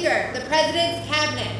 Speaker, the President's Cabinet.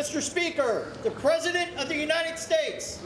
Mr. Speaker, the President of the United States.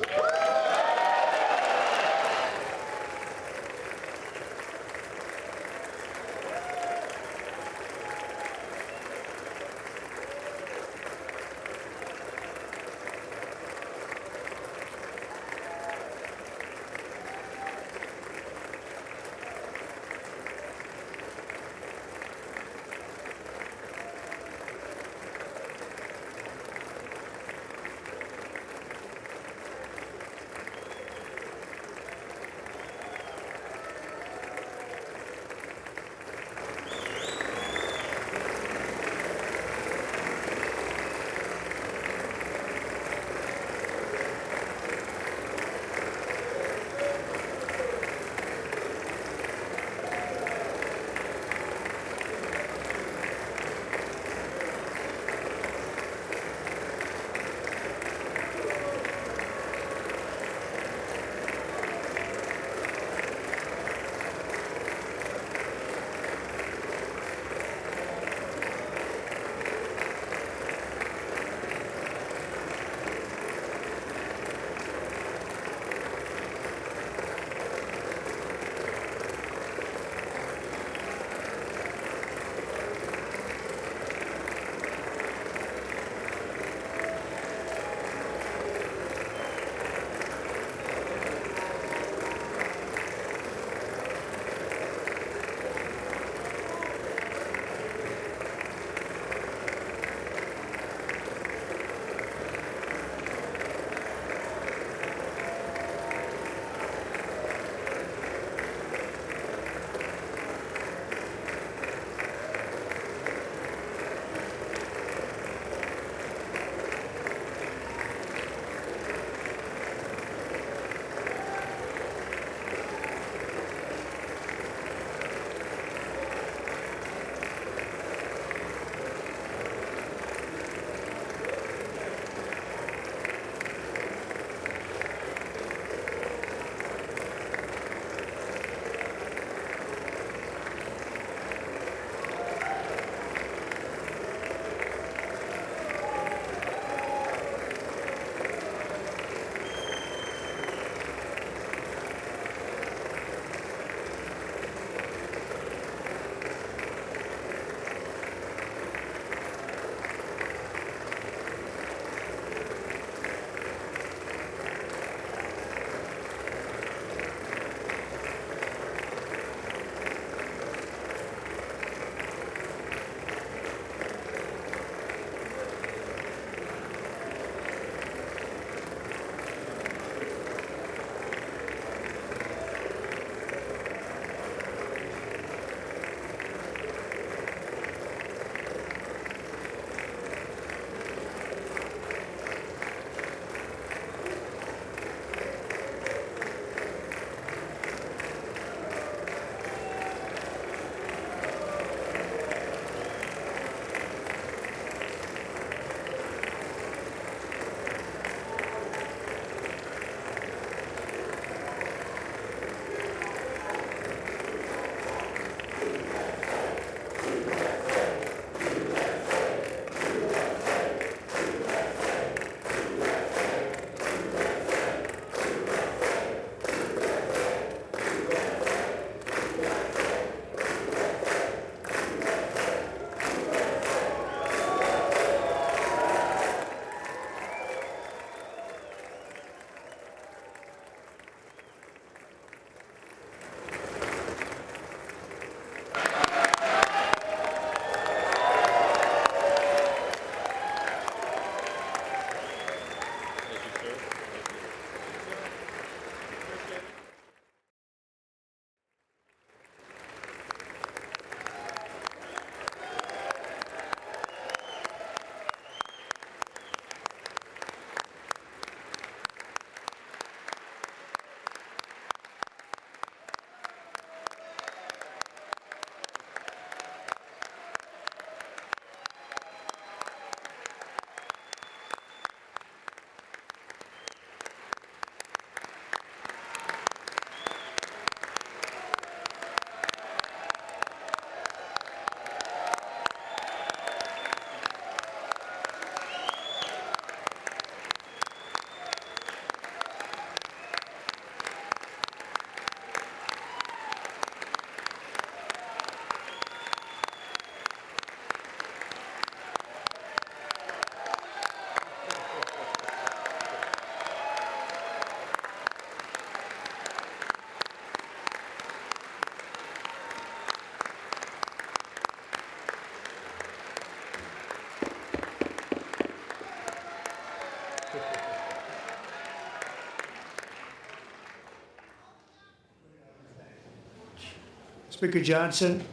Speaker Johnson,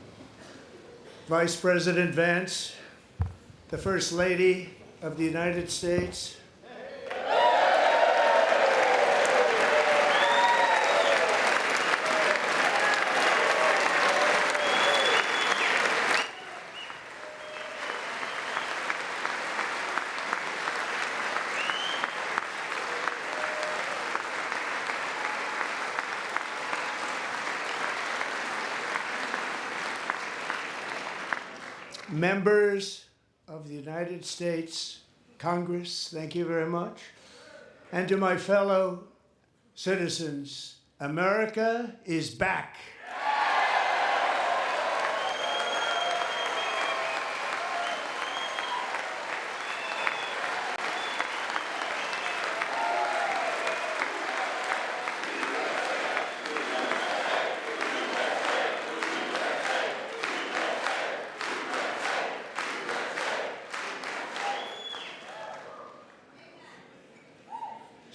Vice President Vance, the First Lady of the United States, members of the United States Congress, thank you very much. And to my fellow citizens, America is back.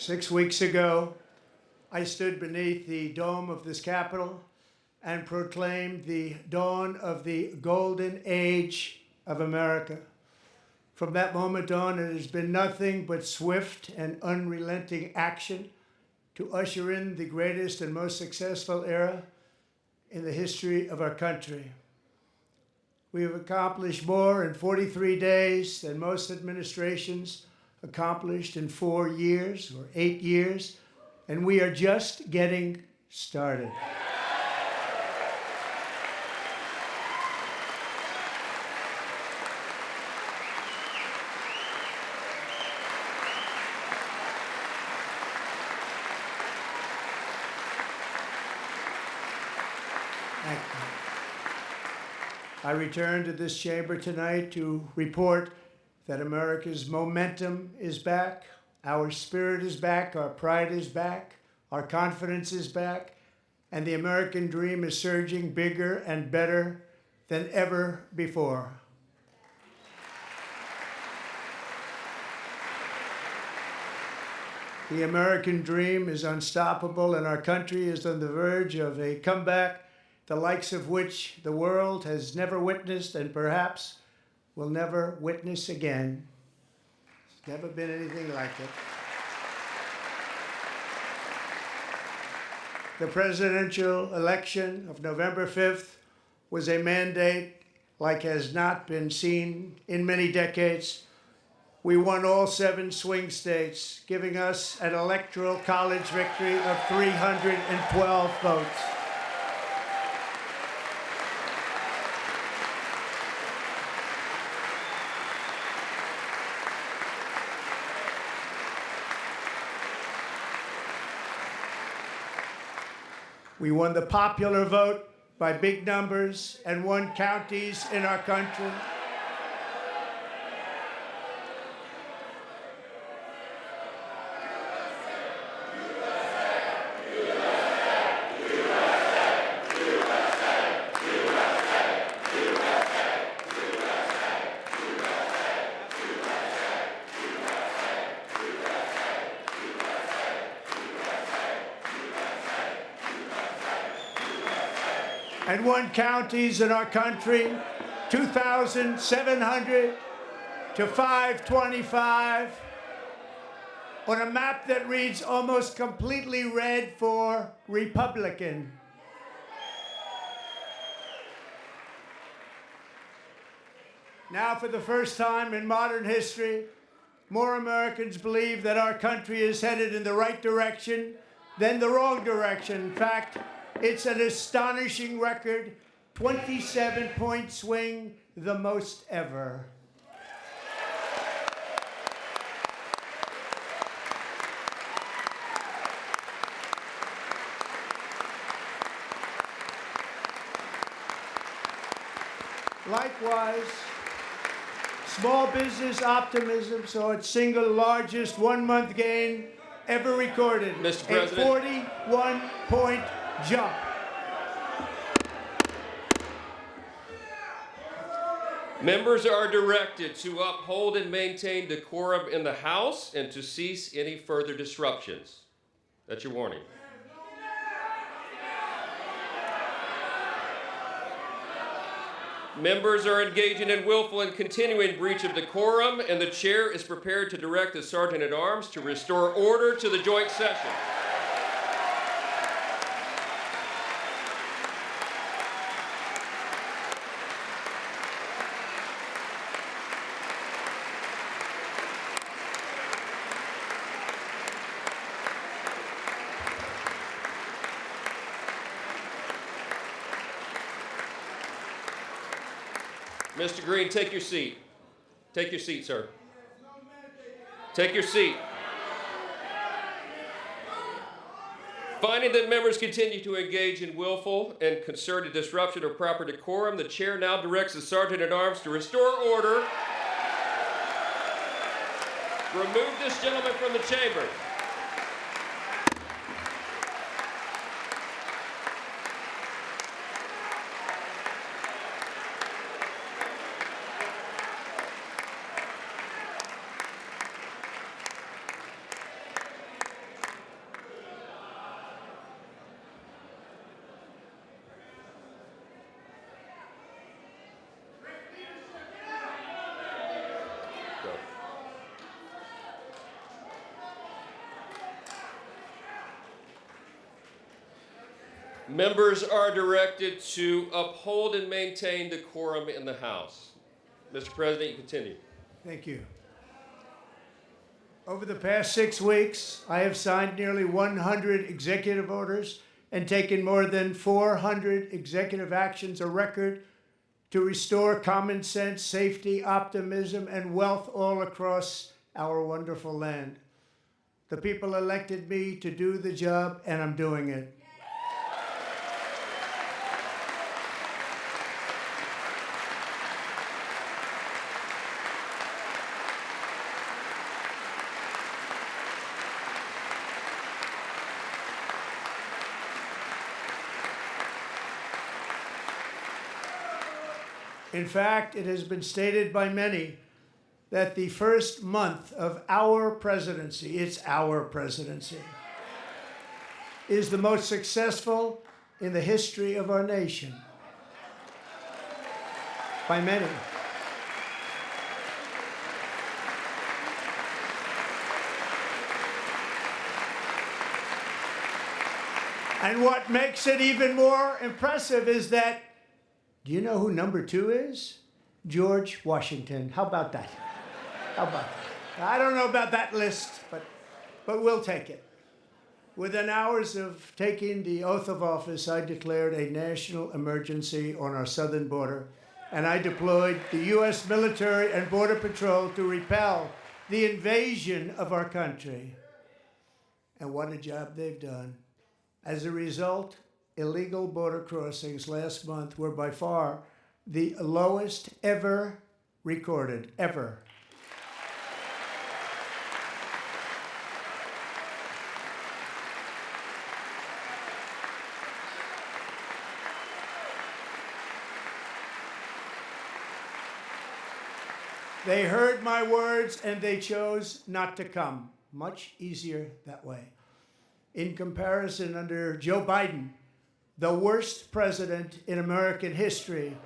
6 weeks ago, I stood beneath the dome of this Capitol and proclaimed the dawn of the golden age of America. From that moment on, it has been nothing but swift and unrelenting action to usher in the greatest and most successful era in the history of our country. We have accomplished more in 43 days than most administrations accomplished in 4 years or 8 years, and we are just getting started. Thank you. I return to this chamber tonight to report that America's momentum is back, our spirit is back, our pride is back, our confidence is back, and the American dream is surging bigger and better than ever before. The American dream is unstoppable, and our country is on the verge of a comeback, the likes of which the world has never witnessed and perhaps will never witness again. There's never been anything like it. The presidential election of November 5th was a mandate like has not been seen in many decades. We won all 7 swing states, giving us an electoral college victory of 312 votes. We won the popular vote by big numbers and won counties in our country. And won counties in our country, 2,700 to 525, on a map that reads almost completely red for Republican. Now, for the first time in modern history, more Americans believe that our country is headed in the right direction than the wrong direction. In fact, it's an astonishing record, 27-point swing, the most ever. Likewise, small business optimism saw its single largest one-month gain ever recorded. Mr. President. A 41-point jump. Members are directed to uphold and maintain decorum in the House and to cease any further disruptions. That's your warning. Members are engaging in willful and continuing breach of decorum, and the chair is prepared to direct the Sergeant at Arms to restore order to the joint session. Mr. Green, take your seat. Take your seat, sir. Take your seat. Finding that members continue to engage in willful and concerted disruption of proper decorum, the chair now directs the Sergeant at Arms to restore order. Remove this gentleman from the chamber. Members are directed to uphold and maintain decorum in the House. Mr. President, you continue. Thank you. Over the past 6 weeks, I have signed nearly 100 executive orders and taken more than 400 executive actions, a record to restore common sense, safety, optimism, and wealth all across our wonderful land. The people elected me to do the job, and I'm doing it. In fact, it has been stated by many that the first month of our presidency, it's our presidency, is the most successful in the history of our nation. By many. And what makes it even more impressive is that, do you know who number 2 is? George Washington. How about that? How about that? I don't know about that list, but we'll take it. Within hours of taking the oath of office, I declared a national emergency on our southern border, and I deployed the U.S. military and Border Patrol to repel the invasion of our country. And what a job they've done. As a result, illegal border crossings last month were by far the lowest ever recorded, ever. They heard my words and they chose not to come. Much easier that way. In comparison, under Joe Biden, the worst president in American history,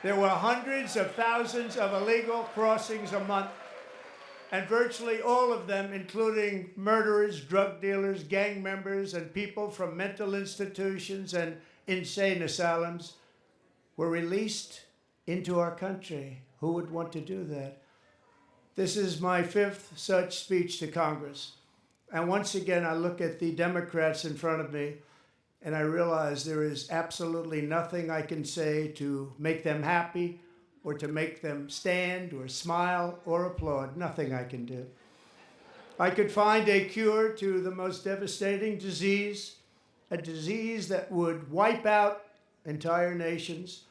there were hundreds of thousands of illegal crossings a month, and virtually all of them, including murderers, drug dealers, gang members, and people from mental institutions and insane asylums, were released into our country. Who would want to do that? This is my 5th such speech to Congress. And once again, I look at the Democrats in front of me, and I realize there is absolutely nothing I can say to make them happy or to make them stand or smile or applaud. Nothing I can do. I could find a cure to the most devastating disease, a disease that would wipe out entire nations,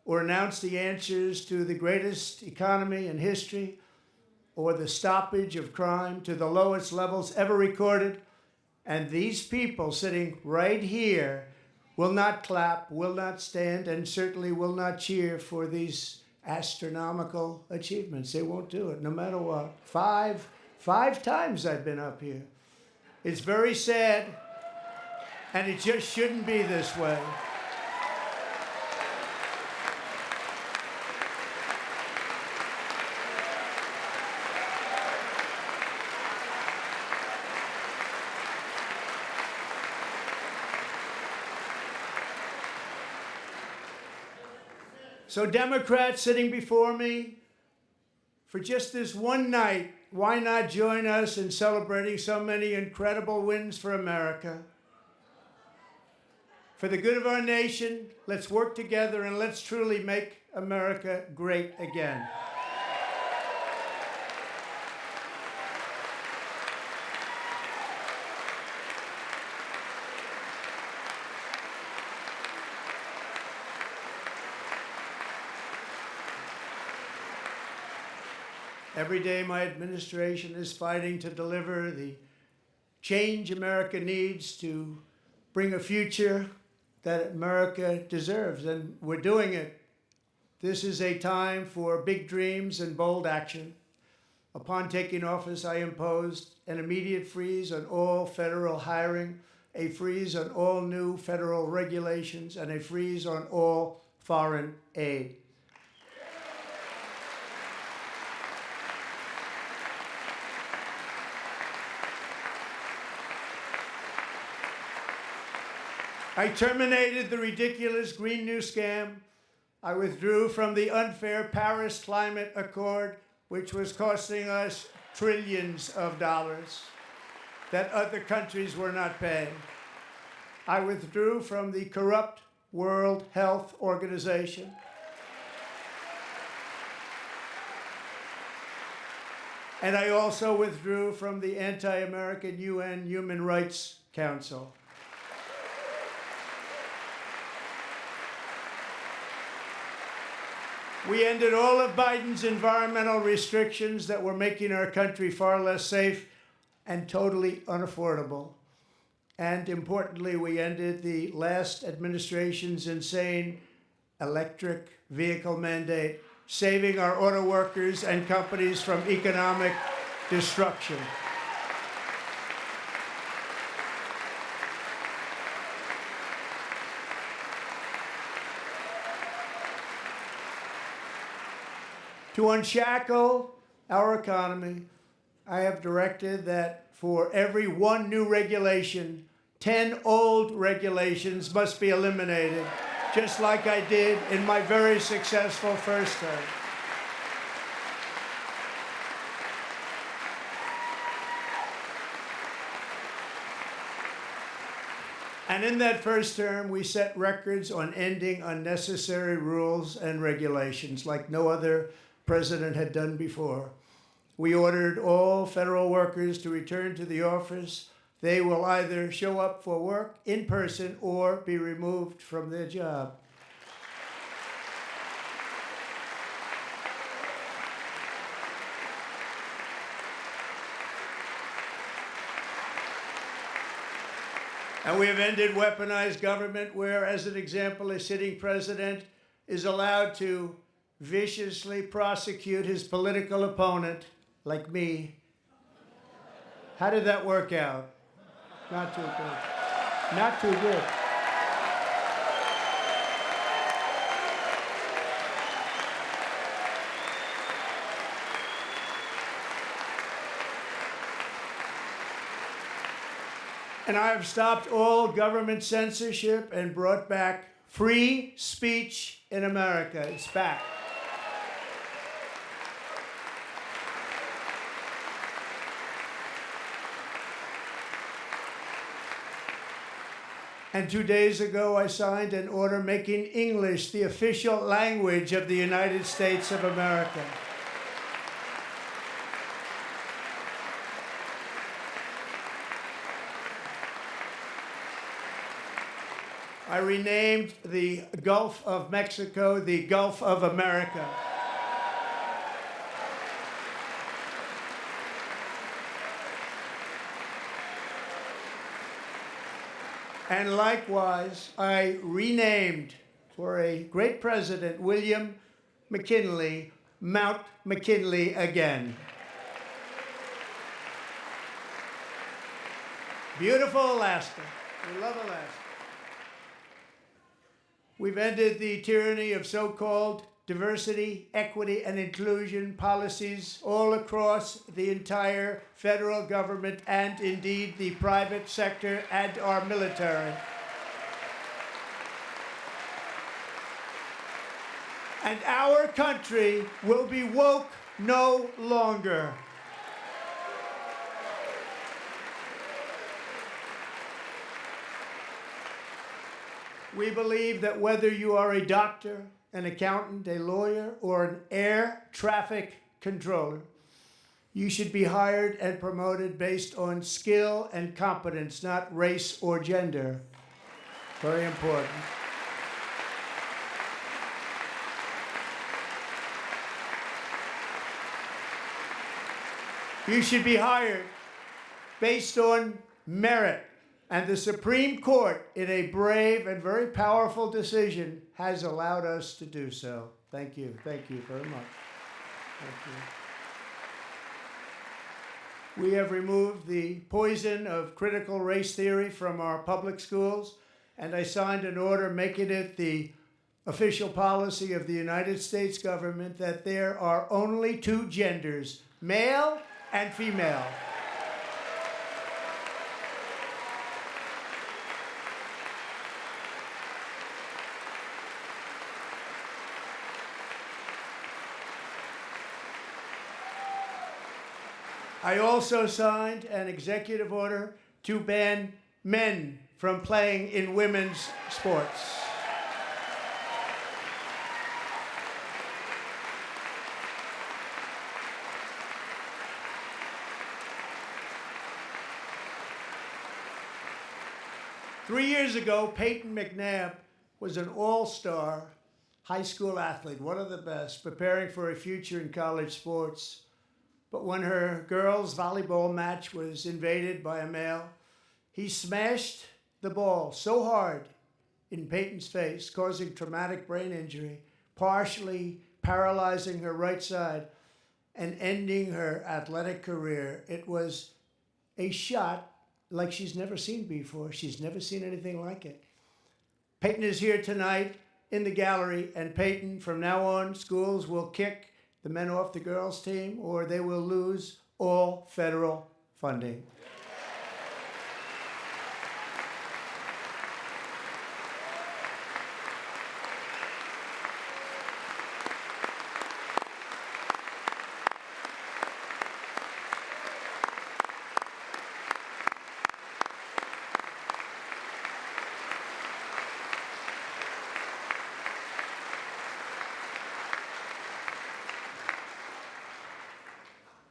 or announce the answers to the greatest economy in history, or the stoppage of crime to the lowest levels ever recorded. And these people sitting right here will not clap, will not stand, and certainly will not cheer for these astronomical achievements. They won't do it, no matter what. Five times I've been up here. It's very sad, and it just shouldn't be this way. So Democrats sitting before me, for just this one night, why not join us in celebrating so many incredible wins for America? For the good of our nation, let's work together and let's truly make America great again. Every day my administration is fighting to deliver the change America needs to bring a future that America deserves, and we're doing it. This is a time for big dreams and bold action. Upon taking office, I imposed an immediate freeze on all federal hiring, a freeze on all new federal regulations, and a freeze on all foreign aid. I terminated the ridiculous Green New Scam. I withdrew from the unfair Paris Climate Accord, which was costing us trillions of dollars that other countries were not paying. I withdrew from the corrupt World Health Organization. And I also withdrew from the anti-American UN Human Rights Council. We ended all of Biden's environmental restrictions that were making our country far less safe and totally unaffordable. And importantly, we ended the last administration's insane electric vehicle mandate, saving our auto workers and companies from economic destruction. To unshackle our economy, I have directed that for every one new regulation, 10 old regulations must be eliminated, just like I did in my very successful first term. And in that first term, we set records on ending unnecessary rules and regulations like no other president had done before. We ordered all federal workers to return to the office. They will either show up for work in person or be removed from their job. And we have ended weaponized government where, as an example, a sitting president is allowed to viciously prosecute his political opponent, like me. How did that work out? Not too good. Not too good. And I have stopped all government censorship and brought back free speech in America. It's back. And 2 days ago, I signed an order making English the official language of the United States of America. I renamed the Gulf of Mexico the Gulf of America. And likewise, I renamed, for a great president, William McKinley, Mount McKinley again. Beautiful Alaska. We love Alaska. We've ended the tyranny of so-called diversity, equity, and inclusion policies all across the entire federal government and indeed the private sector and our military. And our country will be woke no longer. We believe that whether you are a doctor, an accountant, a lawyer, or an air traffic controller, you should be hired and promoted based on skill and competence, not race or gender. Very important. You should be hired based on merit. And the Supreme Court, in a brave and very powerful decision, has allowed us to do so. Thank you. Thank you very much. Thank you. We have removed the poison of critical race theory from our public schools, and I signed an order making it the official policy of the United States government that there are only two genders, male and female. I also signed an executive order to ban men from playing in women's sports. Three years ago, Peyton McNabb was an all-star high school athlete, one of the best, preparing for a future in college sports. But when her girls' volleyball match was invaded by a male, he smashed the ball so hard in Peyton's face, causing traumatic brain injury, partially paralyzing her right side and ending her athletic career. It was a shot like she's never seen before. She's never seen anything like it. Peyton is here tonight in the gallery, and Peyton, from now on, schools will kick the men off the girls' team, or they will lose all federal funding.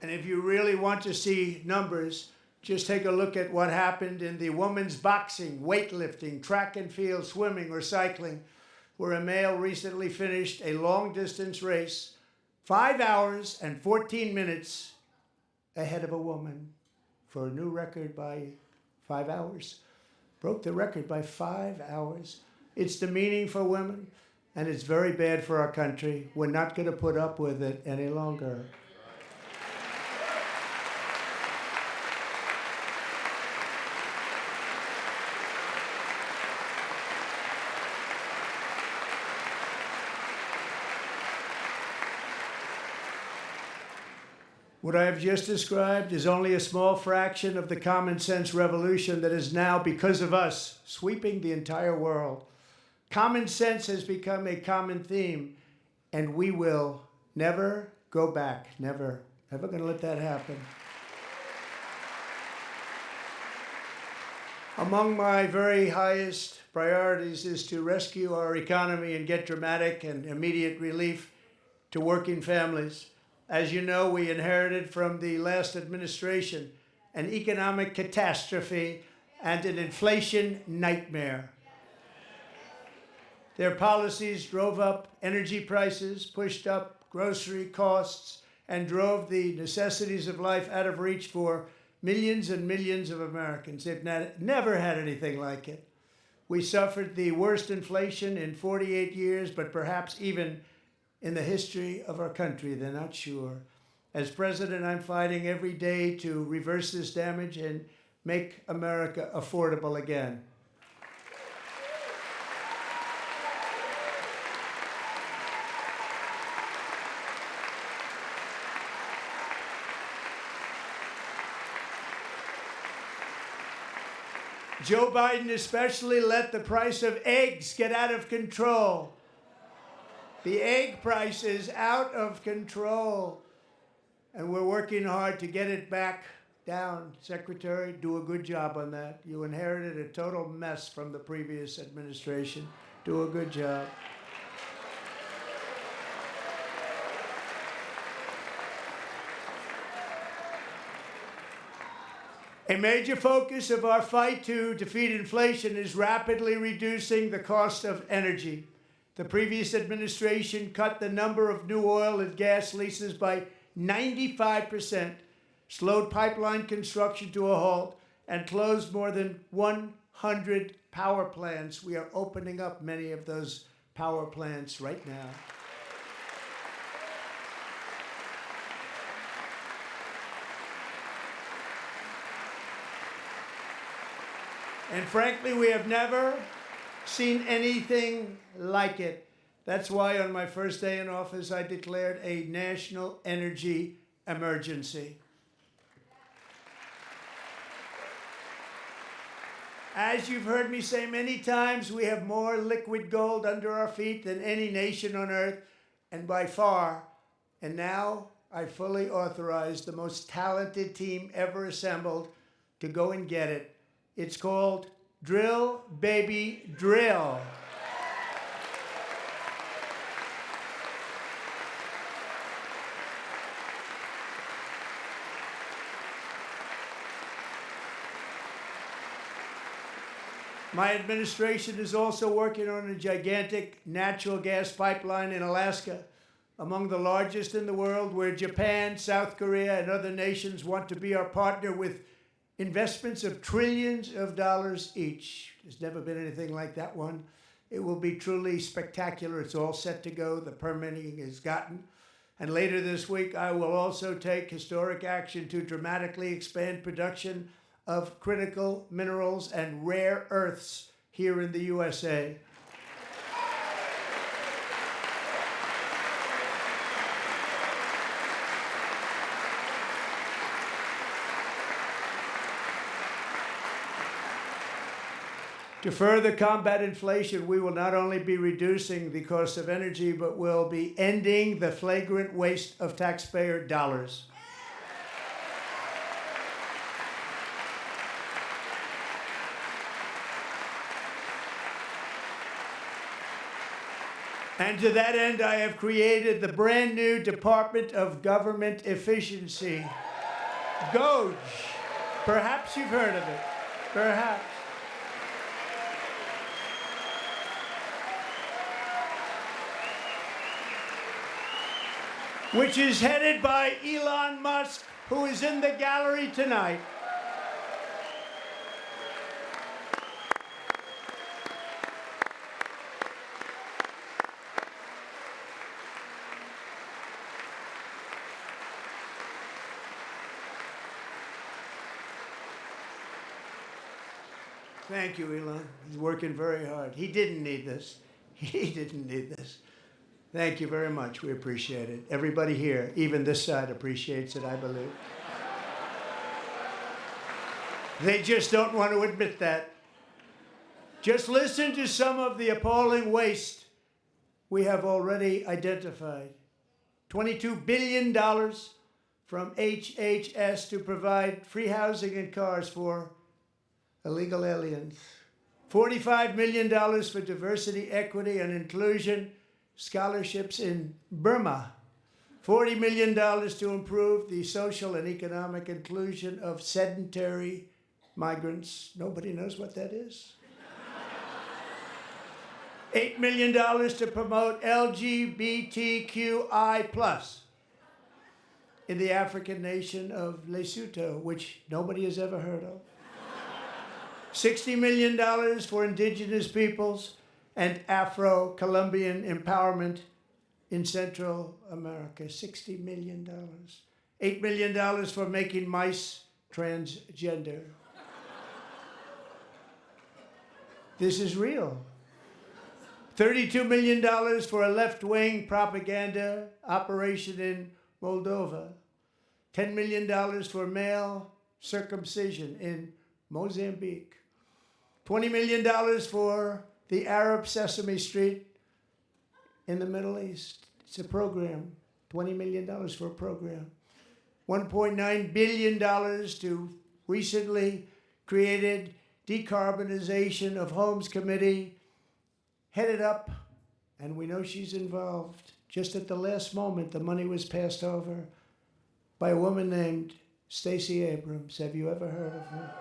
And if you really want to see numbers, just take a look at what happened in the women's boxing, weightlifting, track and field, swimming, or cycling, where a male recently finished a long-distance race 5 hours and 14 minutes ahead of a woman for a new record by 5 hours. Broke the record by 5 hours. It's demeaning for women, and it's very bad for our country. We're not going to put up with it any longer. What I have just described is only a small fraction of the common sense revolution that is now, because of us, sweeping the entire world. Common sense has become a common theme, and we will never go back. Never. Never going to let that happen. Among my very highest priorities is to rescue our economy and get dramatic and immediate relief to working families. As you know, we inherited from the last administration an economic catastrophe and an inflation nightmare. Their policies drove up energy prices, pushed up grocery costs, and drove the necessities of life out of reach for millions and millions of Americans. They've never had anything like it. We suffered the worst inflation in 48 years, but perhaps even in the history of our country. They're not sure. As president, I'm fighting every day to reverse this damage and make America affordable again. Joe Biden especially let the price of eggs get out of control. The egg price is out of control, and we're working hard to get it back down. Secretary, do a good job on that. You inherited a total mess from the previous administration. Do a good job. A major focus of our fight to defeat inflation is rapidly reducing the cost of energy. The previous administration cut the number of new oil and gas leases by 95%, slowed pipeline construction to a halt, and closed more than 100 power plants. We are opening up many of those power plants right now. And frankly, we have never seen anything like it. That's why on my first day in office, I declared a national energy emergency. As you've heard me say many times, we have more liquid gold under our feet than any nation on earth, and by far. And now I fully authorize the most talented team ever assembled to go and get it. It's called Drill, Baby, Drill. My administration is also working on a gigantic natural gas pipeline in Alaska, among the largest in the world, where Japan, South Korea, and other nations want to be our partner with investments of trillions of dollars each. There's never been anything like that one. It will be truly spectacular. It's all set to go. The permitting is gotten. And later this week, I will also take historic action to dramatically expand production of critical minerals and rare earths here in the USA. To further combat inflation, we will not only be reducing the cost of energy, but will be ending the flagrant waste of taxpayer dollars. And to that end, I have created the brand new Department of Government Efficiency, GOGE. Perhaps you've heard of it. Perhaps. Which is headed by Elon Musk, who is in the gallery tonight. Thank you, Elon. He's working very hard. He didn't need this. He didn't need this. Thank you very much. We appreciate it. Everybody here, even this side, appreciates it, I believe. They just don't want to admit that. Just listen to some of the appalling waste we have already identified. $22 billion from HHS to provide free housing and cars for illegal aliens. $45 million for diversity, equity, and inclusion scholarships in Burma. $40 million to improve the social and economic inclusion of sedentary migrants. Nobody knows what that is. $8 million to promote LGBTQI+ in the African nation of Lesotho, which nobody has ever heard of. $60 million for indigenous peoples and Afro-Colombian empowerment in Central America. $60 million. $8 million for making mice transgender. This is real. $32 million for a left-wing propaganda operation in Moldova. $10 million for male circumcision in Mozambique. $20 million for the Arab Sesame Street in the Middle East. It's a program, $20 million for a program. $1.9 billion to recently created Decarbonization of Homes Committee, headed up, and we know she's involved. Just at the last moment, the money was passed over by a woman named Stacey Abrams. Have you ever heard of her?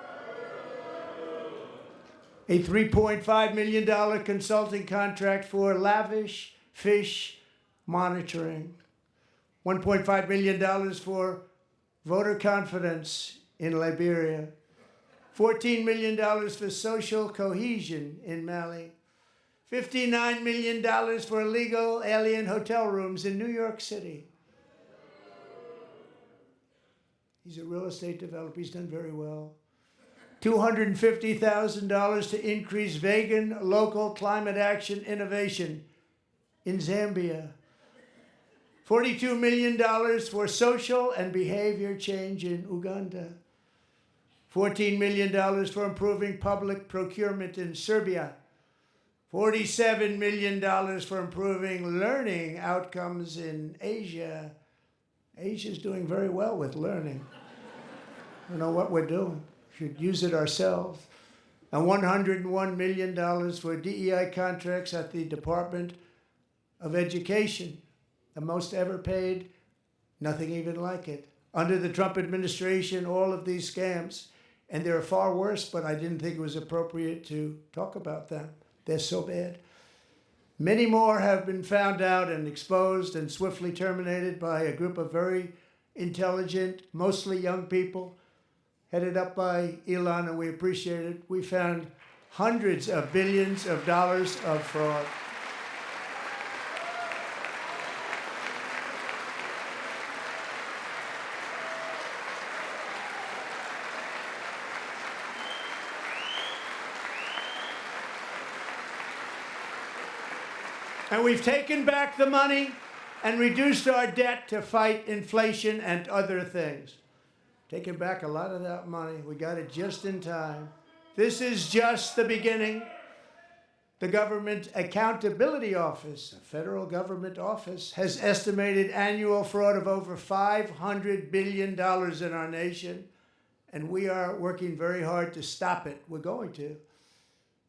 A $3.5 million consulting contract for lavish fish monitoring. $1.5 million for voter confidence in Liberia. $14 million for social cohesion in Mali. $59 million for illegal alien hotel rooms in New York City. He's a real estate developer. He's done very well. $250,000 to increase vegan local climate action innovation in Zambia. $42 million for social and behavior change in Uganda. $14 million for improving public procurement in Serbia. $47 million for improving learning outcomes in Asia. Asia's doing very well with learning. I don't know what we're doing. Should use it ourselves. And $101 million for DEI contracts at the Department of Education. The most ever paid, nothing even like it. Under the Trump administration, all of these scams, and they're far worse, but I didn't think it was appropriate to talk about them. They're so bad. Many more have been found out and exposed and swiftly terminated by a group of very intelligent, mostly young people, headed up by Elon, and we appreciate it. We found hundreds of billions of dollars of fraud. And we've taken back the money and reduced our debt to fight inflation and other things. Taken back a lot of that money. We got it just in time. This is just the beginning. The Government Accountability Office, a federal government office, has estimated annual fraud of over $500 billion in our nation, and we are working very hard to stop it. We're going to.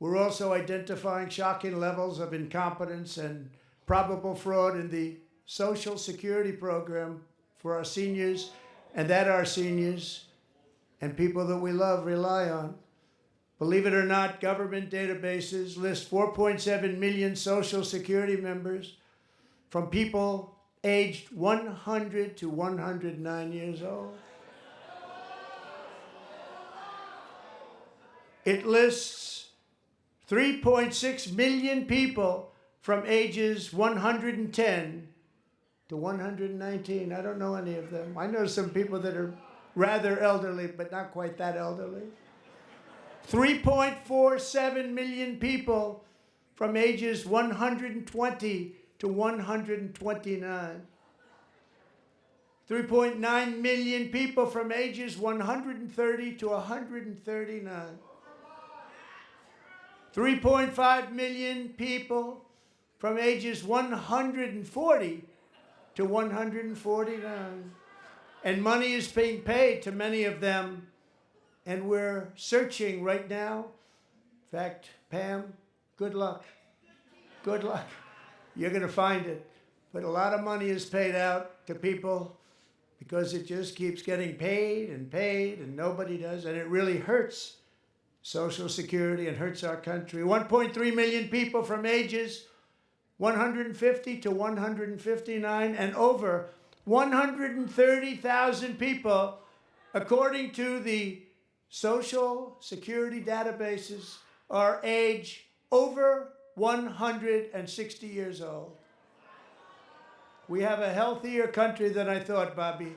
We're also identifying shocking levels of incompetence and probable fraud in the Social Security program for our seniors, and that our seniors and people that we love rely on. Believe it or not, government databases list 4.7 million Social Security members from people aged 100 to 109 years old. It lists 3.6 million people from ages 110 to 119. I don't know any of them. I know some people that are rather elderly, but not quite that elderly. 3.47 million people from ages 120 to 129. 3.9 million people from ages 130 to 139. 3.5 million people from ages 140 to 149. And money is being paid to many of them, and we're searching right now. In fact, Pam, good luck. Good luck. You're going to find it. But a lot of money is paid out to people because it just keeps getting paid, and nobody does, and it really hurts Social Security and hurts our country. 1.3 million people from ages 150 to 159, and over 130,000 people, according to the Social Security databases, are age over 160 years old. We have a healthier country than I thought, Bobby.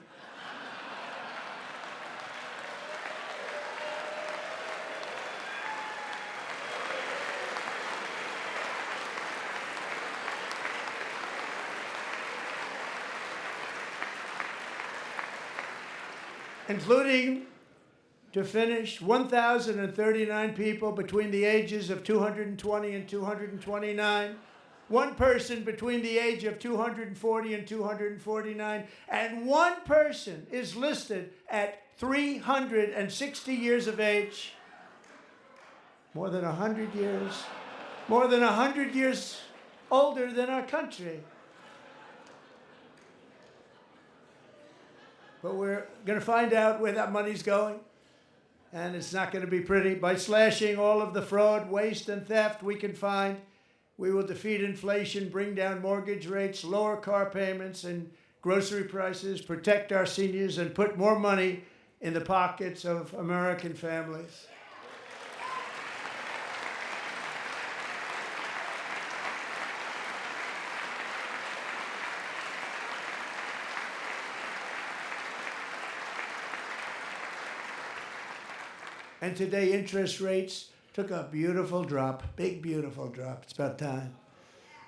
Including, to finish, 1,039 people between the ages of 220 and 229 one person between the age of 240 and 249, and one person is listed at 360 years of age. More than 100 years. More than 100 years older than our country. But we're going to find out where that money's going. And it's not going to be pretty. By slashing all of the fraud, waste, and theft we can find, we will defeat inflation, bring down mortgage rates, lower car payments and grocery prices, protect our seniors, and put more money in the pockets of American families. And today, interest rates took a beautiful drop, big, beautiful drop. It's about time.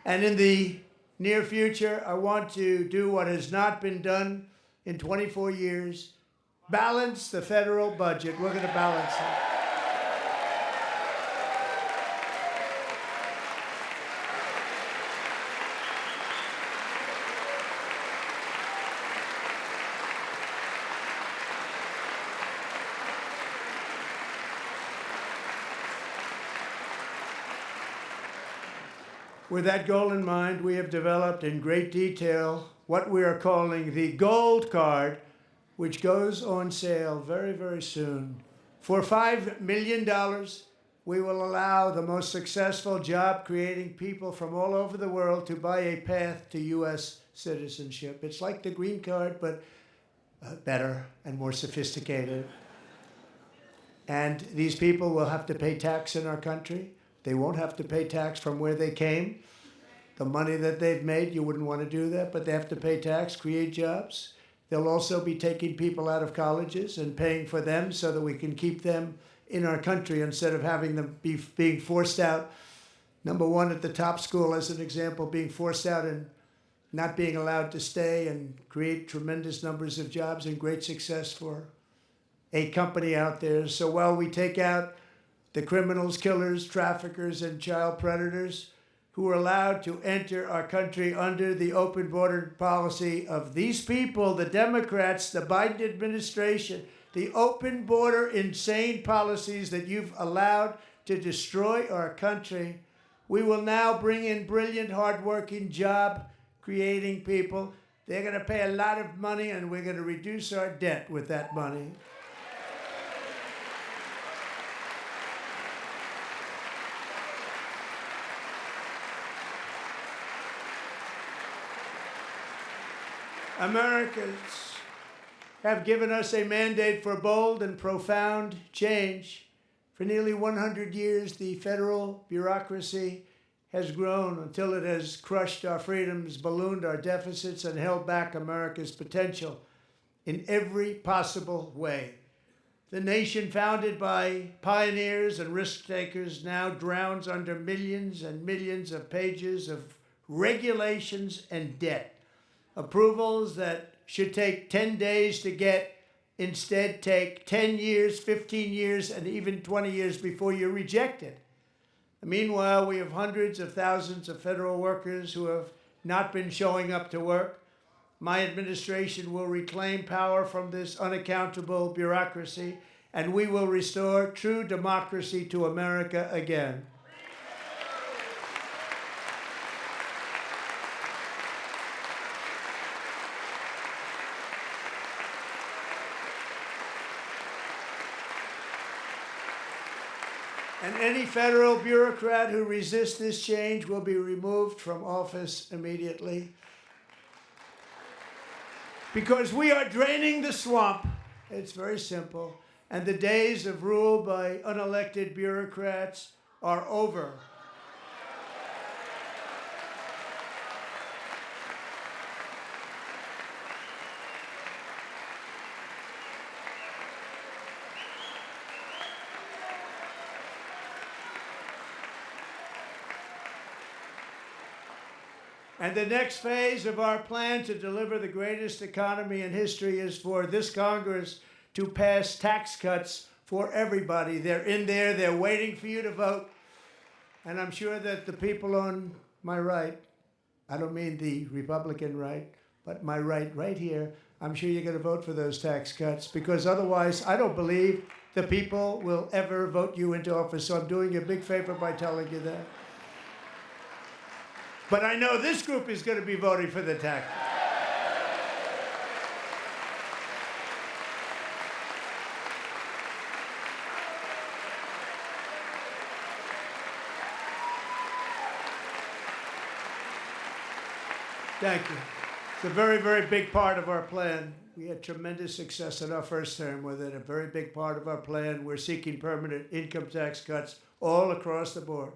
And in the near future, I want to do what has not been done in 24 years, balance the federal budget. We're going to balance it. With that goal in mind, we have developed in great detail what we are calling the Gold Card, which goes on sale very, very soon. For $5 million, we will allow the most successful job-creating people from all over the world to buy a path to U.S. citizenship. It's like the green card, but better and more sophisticated. And these people will have to pay tax in our country. They won't have to pay tax from where they came. The money that they've made, you wouldn't want to do that, but they have to pay tax, create jobs. They'll also be taking people out of colleges and paying for them so that we can keep them in our country instead of having them being forced out. Number one, at the top school, as an example, being forced out and not being allowed to stay and create tremendous numbers of jobs and great success for a company out there. So while we take out the criminals, killers, traffickers, and child predators who are allowed to enter our country under the open border policy of these people, the Democrats, the Biden administration, the open border insane policies that you've allowed to destroy our country. We will now bring in brilliant, hardworking, job-creating people. They're going to pay a lot of money, and we're going to reduce our debt with that money. Americans have given us a mandate for bold and profound change. For nearly 100 years, the federal bureaucracy has grown until it has crushed our freedoms, ballooned our deficits, and held back America's potential in every possible way. The nation founded by pioneers and risk-takers now drowns under millions and millions of pages of regulations and debt. Approvals that should take 10 days to get instead take 10 years, 15 years, and even 20 years before you're rejected. Meanwhile, we have hundreds of thousands of federal workers who have not been showing up to work. My administration will reclaim power from this unaccountable bureaucracy, and we will restore true democracy to America again. And any federal bureaucrat who resists this change will be removed from office immediately. Because we are draining the swamp. It's very simple. And the days of rule by unelected bureaucrats are over. And the next phase of our plan to deliver the greatest economy in history is for this Congress to pass tax cuts for everybody. They're in there, they're waiting for you to vote. And I'm sure that the people on my right, I don't mean the Republican right, but my right here, I'm sure you're going to vote for those tax cuts, because otherwise I don't believe the people will ever vote you into office. So I'm doing you a big favor by telling you that. But I know this group is going to be voting for the tax. Thank you. It's a very, very big part of our plan. We had tremendous success in our first term with it. A very big part of our plan. We're seeking permanent income tax cuts all across the board.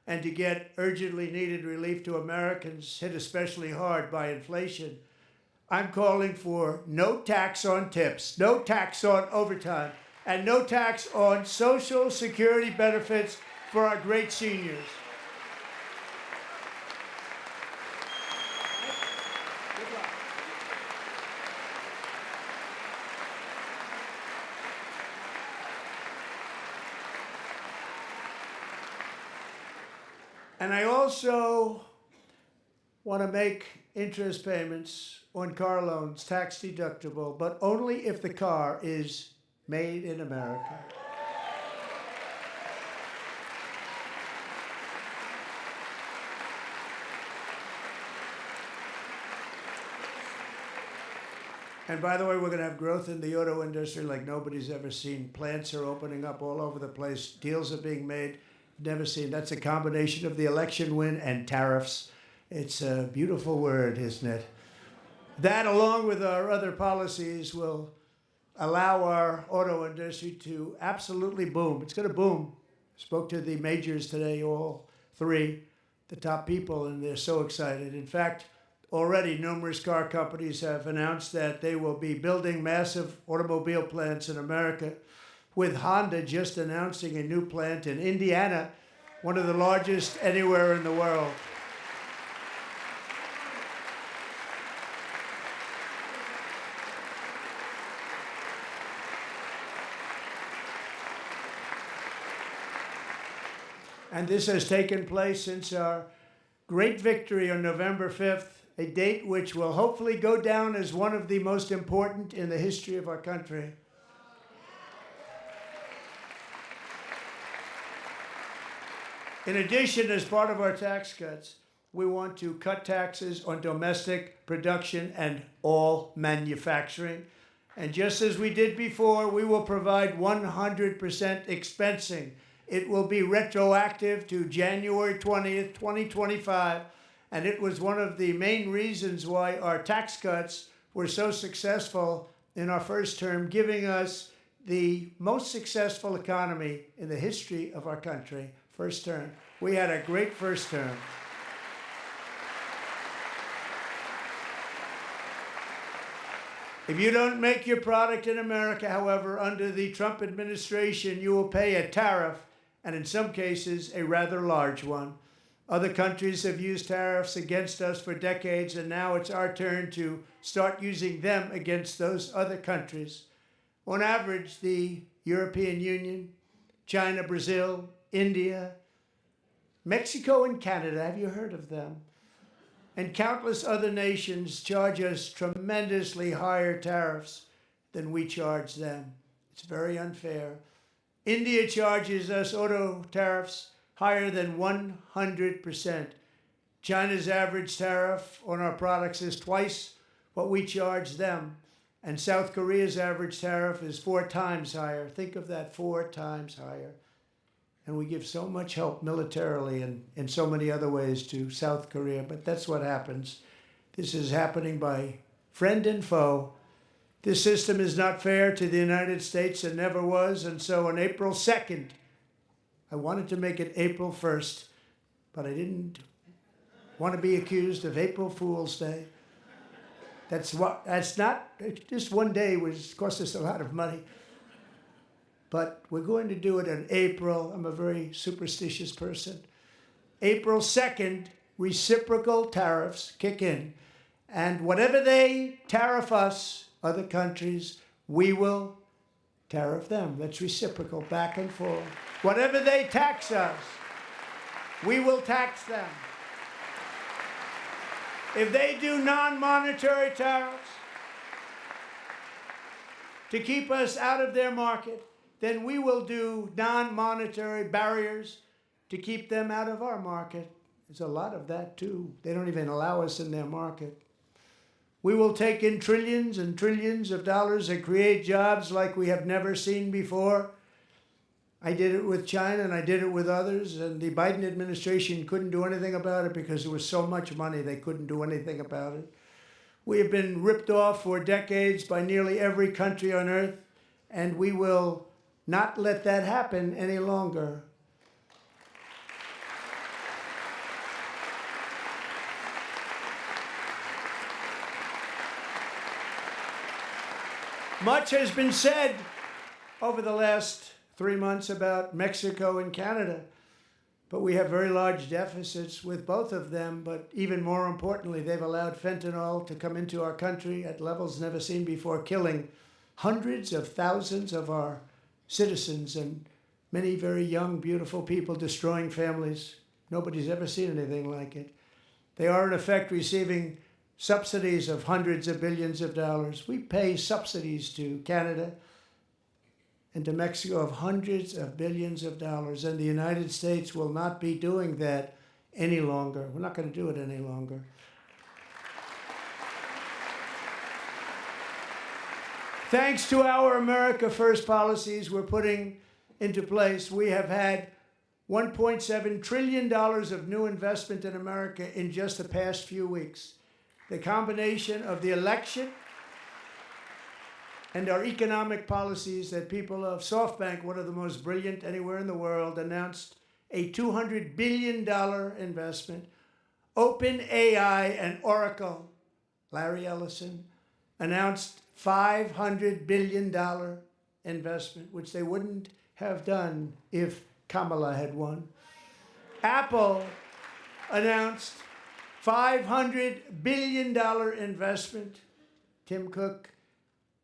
And to get urgently needed relief to Americans hit especially hard by inflation, I'm calling for no tax on tips, no tax on overtime, and no tax on Social Security benefits for our great seniors. And I also want to make interest payments on car loans tax deductible, but only if the car is made in America. And by the way, we're going to have growth in the auto industry like nobody's ever seen. Plants are opening up all over the place. Deals are being made. Never seen. That's a combination of the election win and tariffs. It's a beautiful word, isn't it? That, along with our other policies, will allow our auto industry to absolutely boom. It's going to boom. Spoke to the majors today, all three, the top people, and they're so excited. In fact, already numerous car companies have announced that they will be building massive automobile plants in America, with Honda just announcing a new plant in Indiana, one of the largest anywhere in the world. And this has taken place since our great victory on November 5th, a date which will hopefully go down as one of the most important in the history of our country. In addition, as part of our tax cuts, we want to cut taxes on domestic production and all manufacturing. And just as we did before, we will provide 100% expensing. It will be retroactive to January 20th, 2025. And it was one of the main reasons why our tax cuts were so successful in our first term, giving us the most successful economy in the history of our country. First term. We had a great first term. If you don't make your product in America, however, under the Trump administration, you will pay a tariff, and in some cases, a rather large one. Other countries have used tariffs against us for decades, and now it's our turn to start using them against those other countries. On average, the European Union, China, Brazil, India, Mexico, and Canada, have you heard of them? And countless other nations charge us tremendously higher tariffs than we charge them. It's very unfair. India charges us auto tariffs higher than 100%. China's average tariff on our products is twice what we charge them. And South Korea's average tariff is 4 times higher. Think of that, 4 times higher. And we give so much help militarily and in so many other ways to South Korea. But that's what happens. This is happening by friend and foe. This system is not fair to the United States and never was. And so on April 2nd, I wanted to make it April 1st, but I didn't want to be accused of April Fool's Day. That's not, just one day was cost us a lot of money. But we're going to do it in April. I'm a very superstitious person. April 2nd, reciprocal tariffs kick in. And whatever they tariff us, other countries, we will tariff them. That's reciprocal, back and forth. Whatever they tax us, we will tax them. If they do non-monetary tariffs to keep us out of their market, then we will do non-monetary barriers to keep them out of our market. There's a lot of that too. They don't even allow us in their market. We will take in trillions and trillions of dollars and create jobs like we have never seen before. I did it with China and I did it with others, and the Biden administration couldn't do anything about it because there was so much money they couldn't do anything about it. We have been ripped off for decades by nearly every country on earth, and we will not let that happen any longer. Much has been said over the last 3 months about Mexico and Canada, but we have very large deficits with both of them. But even more importantly, they've allowed fentanyl to come into our country at levels never seen before, killing hundreds of thousands of our citizens and many very young, beautiful people, destroying families. Nobody's ever seen anything like it. They are, in effect, receiving subsidies of hundreds of billions of dollars. We pay subsidies to Canada and to Mexico of hundreds of billions of dollars, and the United States will not be doing that any longer. We're not going to do it any longer. Thanks to our America First policies we're putting into place, we have had $1.7 trillion of new investment in America in just the past few weeks. The combination of the election and our economic policies that people of SoftBank, one of the most brilliant anywhere in the world, announced a $200 billion investment. OpenAI and Oracle, Larry Ellison, announced $500 billion investment, which they wouldn't have done if Kamala had won. Apple announced $500 billion investment. Tim Cook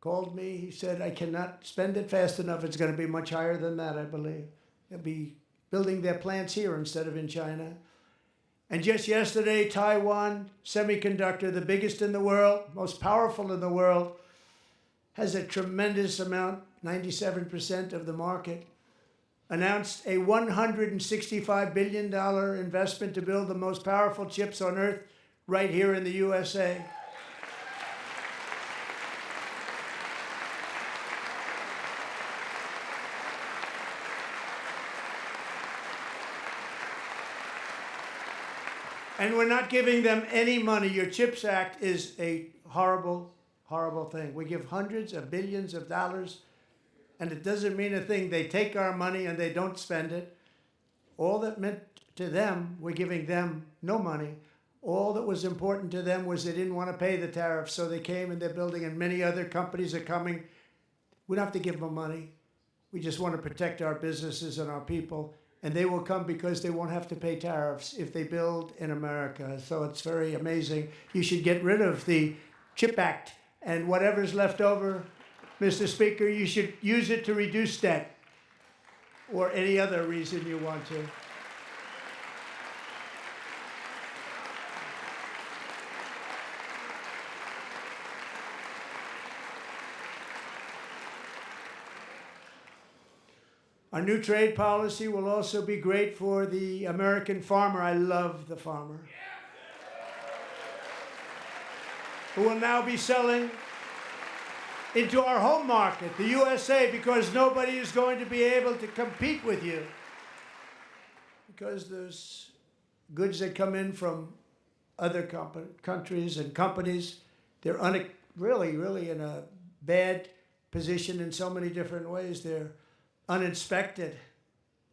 called me. He said, I cannot spend it fast enough. It's going to be much higher than that, I believe. They'll be building their plants here instead of in China. And just yesterday, Taiwan Semiconductor, the biggest in the world, most powerful in the world, has a tremendous amount, 97% of the market, announced a $165 billion investment to build the most powerful chips on earth right here in the USA. And we're not giving them any money. Your CHIPS Act is a horrible, horrible thing. We give hundreds of billions of dollars, and it doesn't mean a thing. They take our money and they don't spend it. All that meant to them, we're giving them no money. All that was important to them was they didn't want to pay the tariffs, so they came and they're building, and many other companies are coming. We don't have to give them money. We just want to protect our businesses and our people. And they will come because they won't have to pay tariffs if they build in America. So it's very amazing. You should get rid of the CHIP Act, and whatever's left over, Mr. Speaker, you should use it to reduce debt or any other reason you want to. Our new trade policy will also be great for the American farmer. I love the farmer, who will now be selling into our home market, the USA, because nobody is going to be able to compete with you. Because there's goods that come in from other countries and companies. They're really in a bad position in so many different ways. They're uninspected.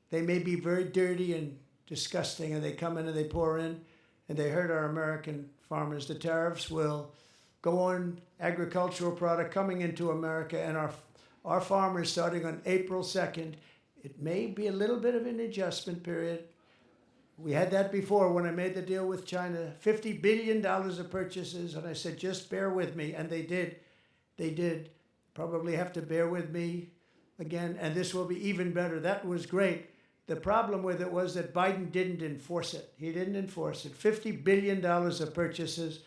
They may be very dirty and disgusting, and they come in and they pour in, and they hurt our American farmers. The tariffs will go on agricultural product coming into America, and our farmers, starting on April 2nd, it may be a little bit of an adjustment period. We had that before when I made the deal with China, $50 billion of purchases, and I said, just bear with me, and they did. They did. Probably have to bear with me again, and this will be even better. That was great. The problem with it was that Biden didn't enforce it. He didn't enforce it. $50 billion of purchases,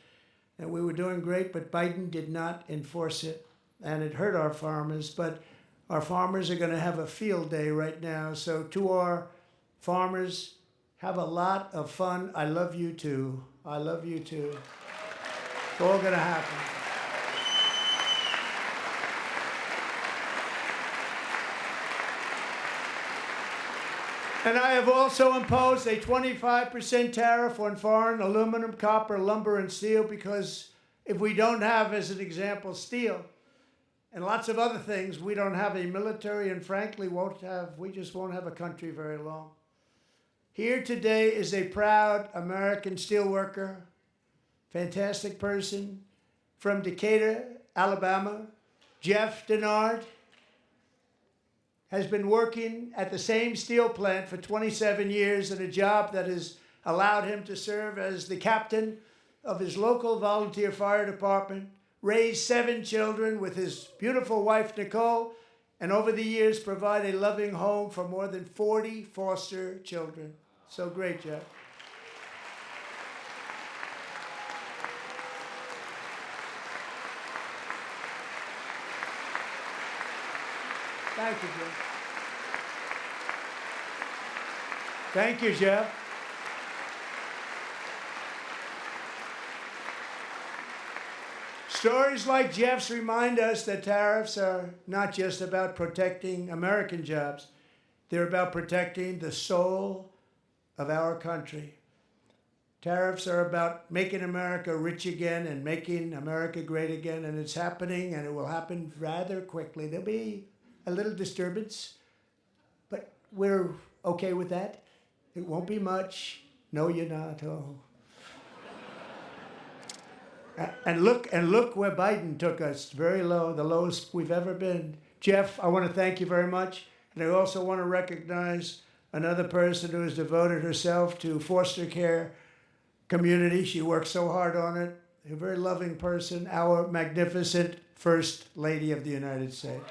and we were doing great, but Biden did not enforce it. And it hurt our farmers, but our farmers are going to have a field day right now. So to our farmers, have a lot of fun. I love you too. I love you too. It's all going to happen. And I have also imposed a 25% tariff on foreign aluminum, copper, lumber, and steel, because if we don't have, as an example, steel and lots of other things, we don't have a military, and frankly we just won't have a country very long. Here today is a proud American steelworker, fantastic person from Decatur, Alabama, Jeff Denard. Has been working at the same steel plant for 27 years in a job that has allowed him to serve as the captain of his local volunteer fire department, raise 7 children with his beautiful wife, Nicole, and over the years provide a loving home for more than 40 foster children. So great, Jeff. Thank you, Jeff. Thank you, Jeff. Stories like Jeff's remind us that tariffs are not just about protecting American jobs. They're about protecting the soul of our country. Tariffs are about making America rich again and making America great again, and it's happening, and it will happen rather quickly. There'll be a little disturbance, but we're okay with that. It won't be much. No, you're not. Oh. And look where Biden took us. Very low, the lowest we've ever been. Jeff, I want to thank you very much. And I also want to recognize another person who has devoted herself to foster care community. She works so hard on it. A very loving person, our magnificent First Lady of the United States.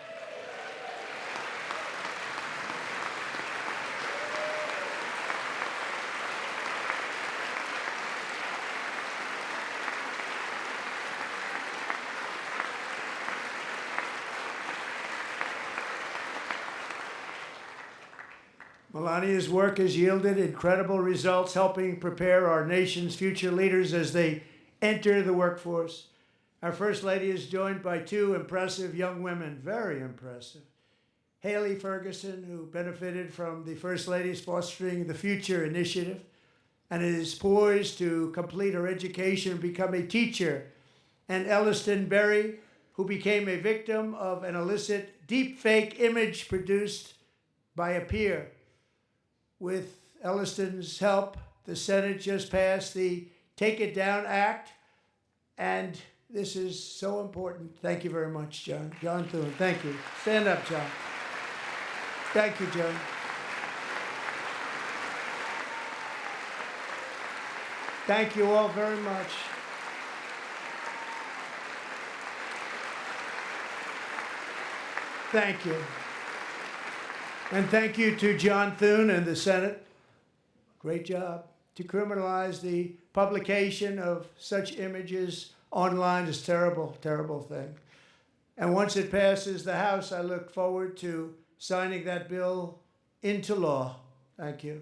Melania's work has yielded incredible results, helping prepare our nation's future leaders as they enter the workforce. Our First Lady is joined by 2 impressive young women, very impressive. Haley Ferguson, who benefited from the First Lady's Fostering the Future initiative and is poised to complete her education and become a teacher. And Elliston Berry, who became a victim of an illicit deepfake image produced by a peer. With Elliston's help, the Senate just passed the Take It Down Act, and this is so important. Thank you very much, John. John Thune, thank you. Stand up, John. Thank you, John. Thank you all very much. Thank you. And thank you to John Thune and the Senate. Great job. To criminalize the publication of such images online is a terrible, terrible thing. And once it passes the House, I look forward to signing that bill into law. Thank you.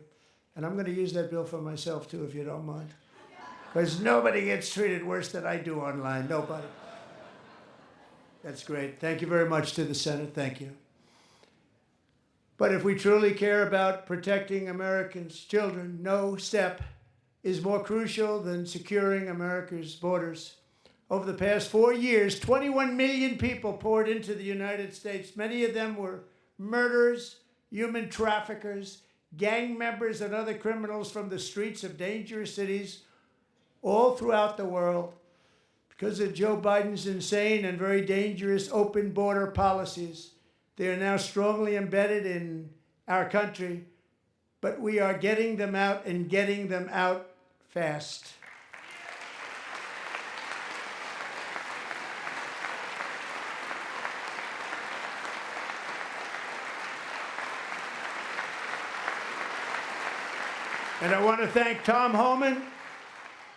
And I'm going to use that bill for myself, too, if you don't mind. Because nobody gets treated worse than I do online. Nobody. That's great. Thank you very much to the Senate. Thank you. But if we truly care about protecting Americans' children, no step is more crucial than securing America's borders. Over the past 4 years, 21 million people poured into the United States. Many of them were murderers, human traffickers, gang members, and other criminals from the streets of dangerous cities all throughout the world. Because of Joe Biden's insane and very dangerous open border policies, they are now strongly embedded in our country, but we are getting them out and getting them out fast. And I want to thank Tom Homan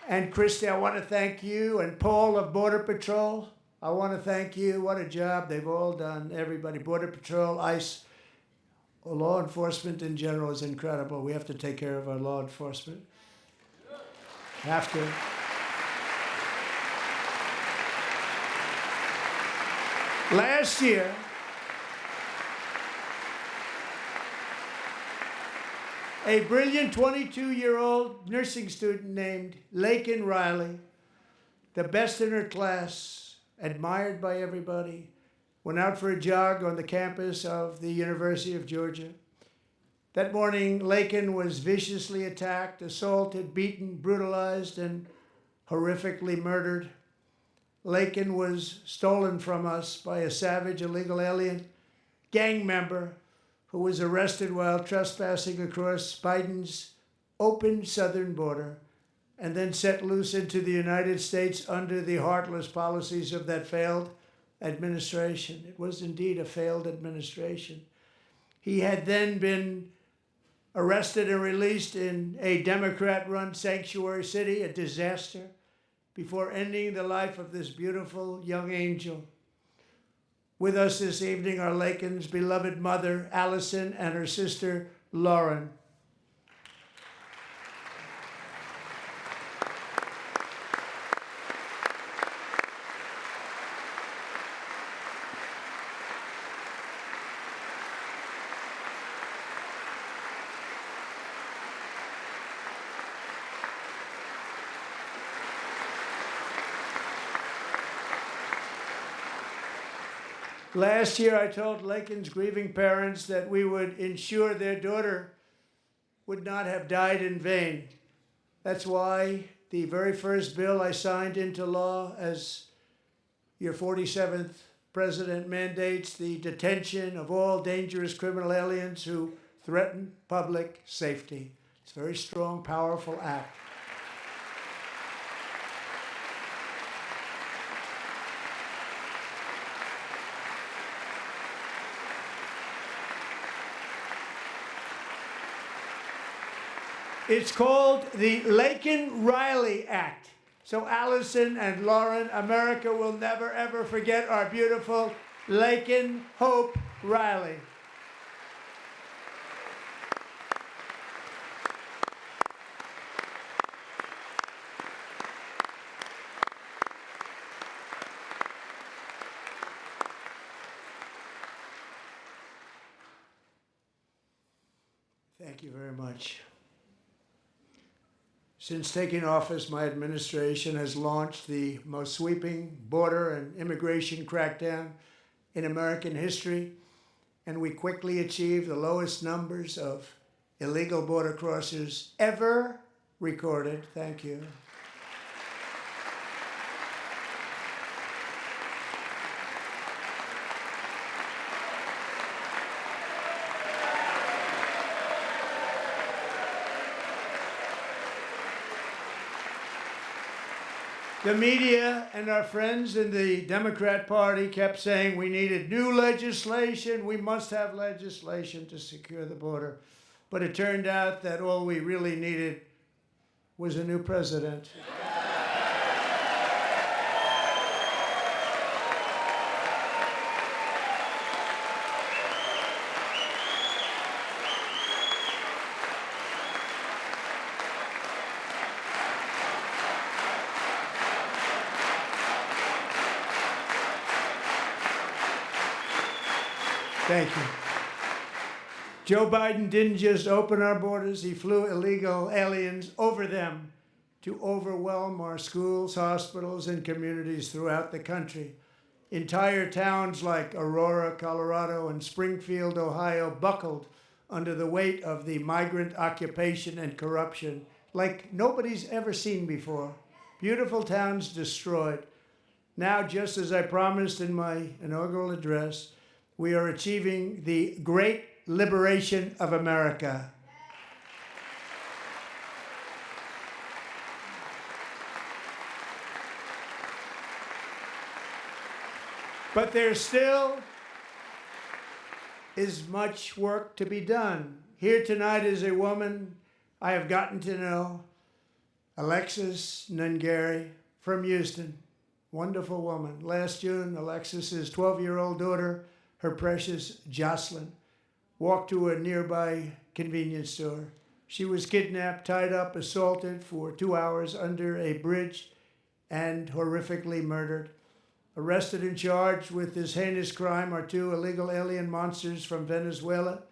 and Christy. I want to thank you and Paul of Border Patrol. I want to thank you. What a job they've all done. Everybody, Border Patrol, ICE, law enforcement in general is incredible. We have to take care of our law enforcement. Have to. Last year, a brilliant 22-year-old nursing student named Laken Riley, the best in her class, admired by everybody, went out for a jog on the campus of the University of Georgia. That morning, Laken was viciously attacked, assaulted, beaten, brutalized, and horrifically murdered. Laken was stolen from us by a savage illegal alien gang member who was arrested while trespassing across Biden's open southern border and then set loose into the United States under the heartless policies of that failed administration. It was indeed a failed administration. He had then been arrested and released in a Democrat-run sanctuary city, a disaster, before ending the life of this beautiful young angel. With us this evening are Laken's beloved mother, Allison, and her sister, Lauren. Last year, I told Laken's grieving parents that we would ensure their daughter would not have died in vain. That's why the very first bill I signed into law as your 47th president mandates the detention of all dangerous criminal aliens who threaten public safety. It's a very strong, powerful act. It's called the Laken-Riley Act. So Allison and Lauren, America will never, ever forget our beautiful Laken Hope Riley. Thank you very much. Since taking office, my administration has launched the most sweeping border and immigration crackdown in American history, and we quickly achieved the lowest numbers of illegal border crossers ever recorded. Thank you. The media and our friends in the Democrat Party kept saying we needed new legislation, we must have legislation to secure the border. But it turned out that all we really needed was a new president. Thank you. Joe Biden didn't just open our borders, he flew illegal aliens over them to overwhelm our schools, hospitals, and communities throughout the country. Entire towns like Aurora, Colorado, and Springfield, Ohio, buckled under the weight of the migrant occupation and corruption like nobody's ever seen before. Beautiful towns destroyed. Now, just as I promised in my inaugural address, we are achieving the great liberation of America. But there still is much work to be done. Here tonight is a woman I have gotten to know Alexis Nungary from Houston. Wonderful woman. Last June, Alexis's 12-year-old daughter, her precious Jocelyn, walked to a nearby convenience store. She was kidnapped, tied up, assaulted for 2 hours under a bridge, and horrifically murdered. Arrested and charged with this heinous crime are two illegal alien monsters from Venezuela,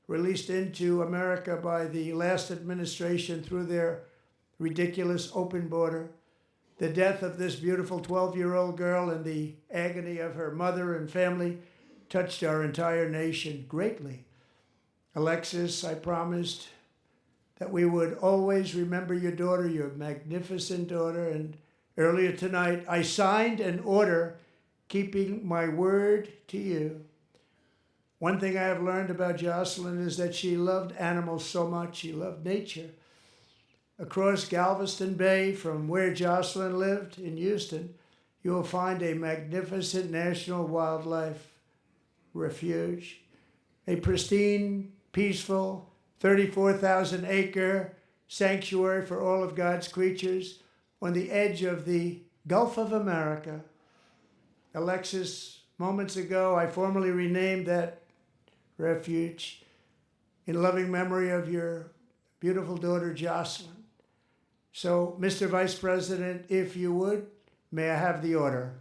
released into America by the last administration through their ridiculous open border. The death of this beautiful 12-year-old girl and the agony of her mother and family touched our entire nation greatly. Alexis, I promised that we would always remember your daughter, your magnificent daughter, and earlier tonight I signed an order keeping my word to you. One thing I have learned about Jocelyn is that she loved animals so much. She loved nature. Across Galveston Bay, from where Jocelyn lived in Houston, you will find a magnificent national wildlife refuge, a pristine, peaceful, 34,000-acre sanctuary for all of God's creatures on the edge of the Gulf of America. Alexis, moments ago, I formally renamed that refuge in loving memory of your beautiful daughter, Jocelyn. So, Mr. Vice President, if you would, may I have the order?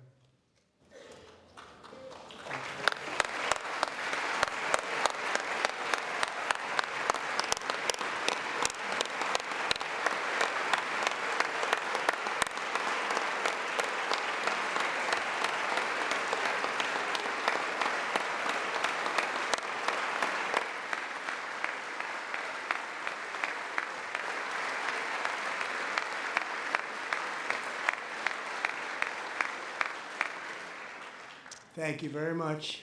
Thank you very much.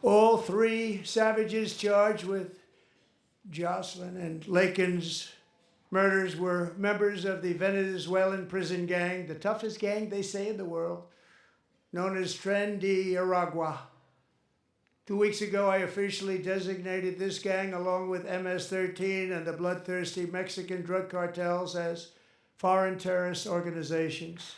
All three savages charged with Jocelyn and Lakin's murders were members of the Venezuelan prison gang, the toughest gang, they say, in the world, known as Tren de Aragua. 2 weeks ago, I officially designated this gang, along with MS-13 and the bloodthirsty Mexican drug cartels, as foreign terrorist organizations.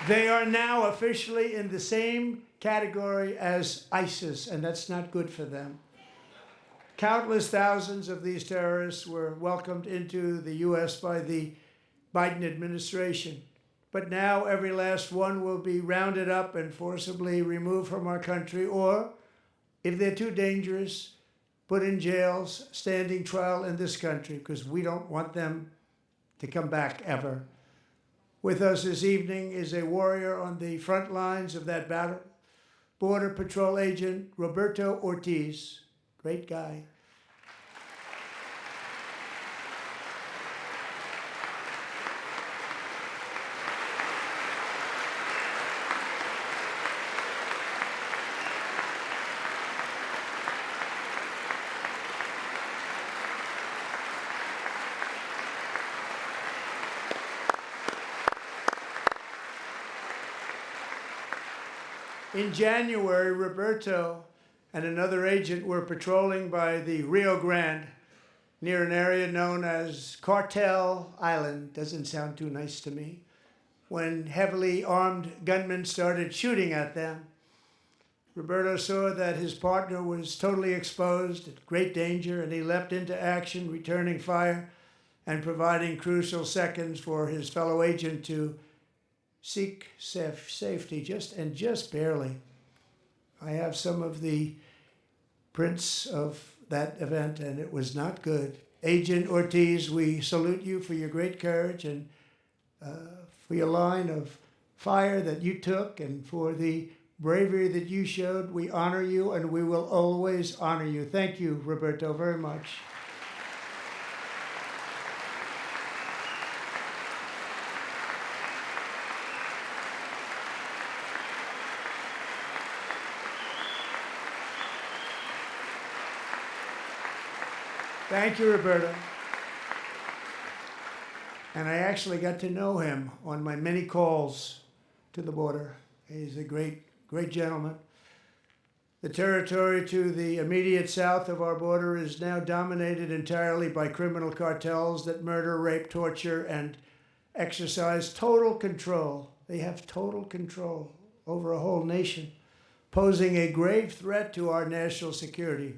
They are now officially in the same category as ISIS, and that's not good for them. Countless thousands of these terrorists were welcomed into the U.S. by the Biden administration. But now every last one will be rounded up and forcibly removed from our country, or, if they're too dangerous, put in jails, standing trial in this country, because we don't want them to come back ever. With us this evening is a warrior on the front lines of that battle, Border Patrol Agent Roberto Ortiz. Great guy. In January, Roberto and another agent were patrolling by the Rio Grande near an area known as Cartel Island. Doesn't sound too nice to me. When heavily armed gunmen started shooting at them, Roberto saw that his partner was totally exposed, at great danger, and he leapt into action, returning fire and providing crucial seconds for his fellow agent to seek safety, just barely. I have some of the prints of that event, and it was not good. Agent Ortiz, we salute you for your great courage and for your line of fire that you took and for the bravery that you showed. We honor you, and we will always honor you. Thank you, Roberto, very much. Thank you, Roberta. And I actually got to know him on my many calls to the border. He's a great, great gentleman. The territory to the immediate south of our border is now dominated entirely by criminal cartels that murder, rape, torture, and exercise total control. They have total control over a whole nation, posing a grave threat to our national security.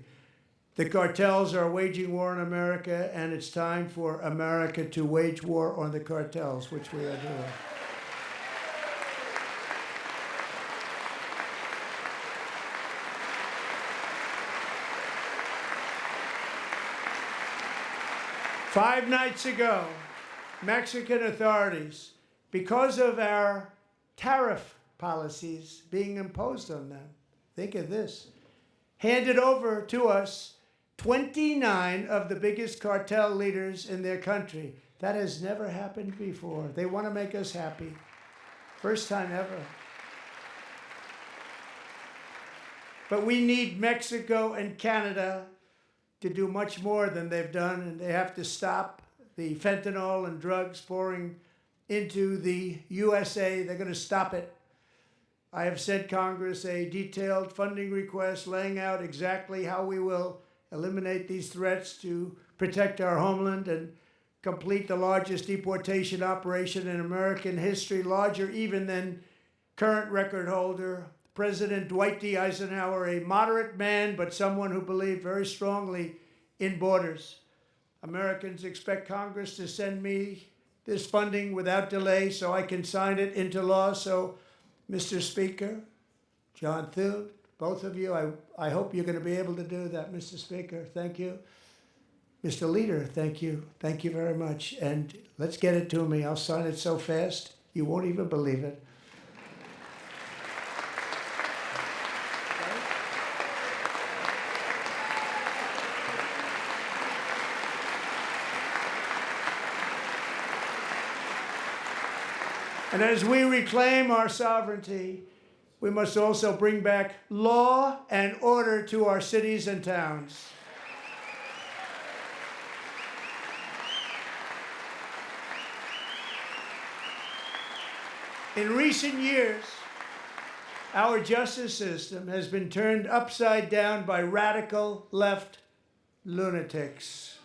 The cartels are waging war on America, and it's time for America to wage war on the cartels, which we are doing. Five nights ago, Mexican authorities, because of our tariff policies being imposed on them, think of this, handed over to us 29 of the biggest cartel leaders in their country. That has never happened before. They want to make us happy. First time ever. But we need Mexico and Canada to do much more than they've done, and they have to stop the fentanyl and drugs pouring into the USA. They're going to stop it. I have sent Congress a detailed funding request laying out exactly how we will eliminate these threats to protect our homeland and complete the largest deportation operation in American history, larger even than current record holder President Dwight D. Eisenhower, a moderate man, but someone who believed very strongly in borders. Americans expect Congress to send me this funding without delay so I can sign it into law. So, Mr. Speaker, John Thune, both of you, I hope you're going to be able to do that, Mr. Speaker. Thank you. Mr. Leader, thank you. Thank you very much. And let's get it to me. I'll sign it so fast, you won't even believe it. And as we reclaim our sovereignty, we must also bring back law and order to our cities and towns. In recent years, our justice system has been turned upside down by radical left lunatics.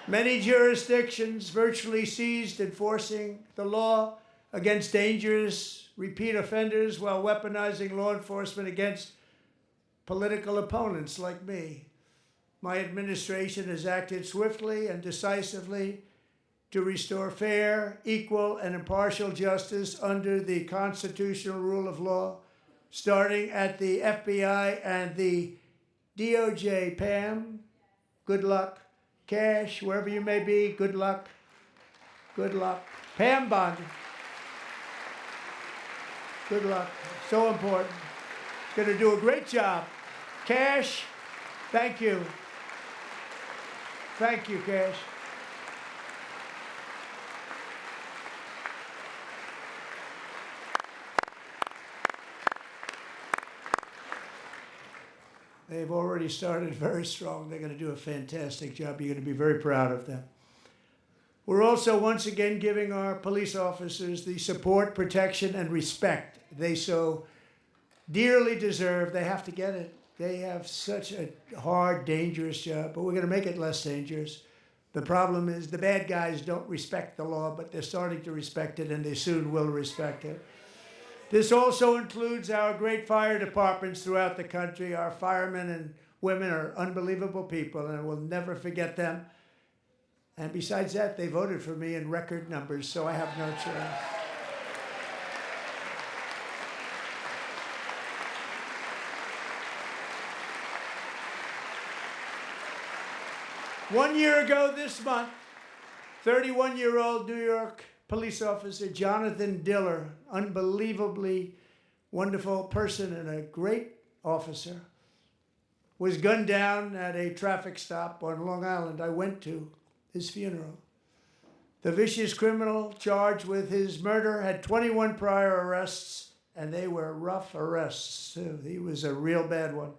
Many jurisdictions virtually ceased enforcing the law against dangerous repeat offenders while weaponizing law enforcement against political opponents like me. My administration has acted swiftly and decisively to restore fair, equal, and impartial justice under the constitutional rule of law, starting at the FBI and the DOJ. Pam, good luck. Cash, wherever you may be, good luck. Good luck. Pam Bondi. Good luck. So important. Going to do a great job. Cash, thank you. Thank you, Cash. They've already started very strong. They're going to do a fantastic job. You're going to be very proud of them. We're also once again giving our police officers the support, protection, and respect they so dearly deserve. They have to get it. They have such a hard, dangerous job, but we're going to make it less dangerous. The problem is the bad guys don't respect the law, but they're starting to respect it, and they soon will respect it. This also includes our great fire departments throughout the country. Our firemen and women are unbelievable people, and we'll never forget them. And besides that, they voted for me in record numbers, so I have no choice. One year ago this month, 31-year-old New York police officer Jonathan Diller, unbelievably wonderful person and a great officer, was gunned down at a traffic stop on Long Island. I went to his funeral. The vicious criminal charged with his murder had 21 prior arrests, and they were rough arrests, too. He was a real bad one.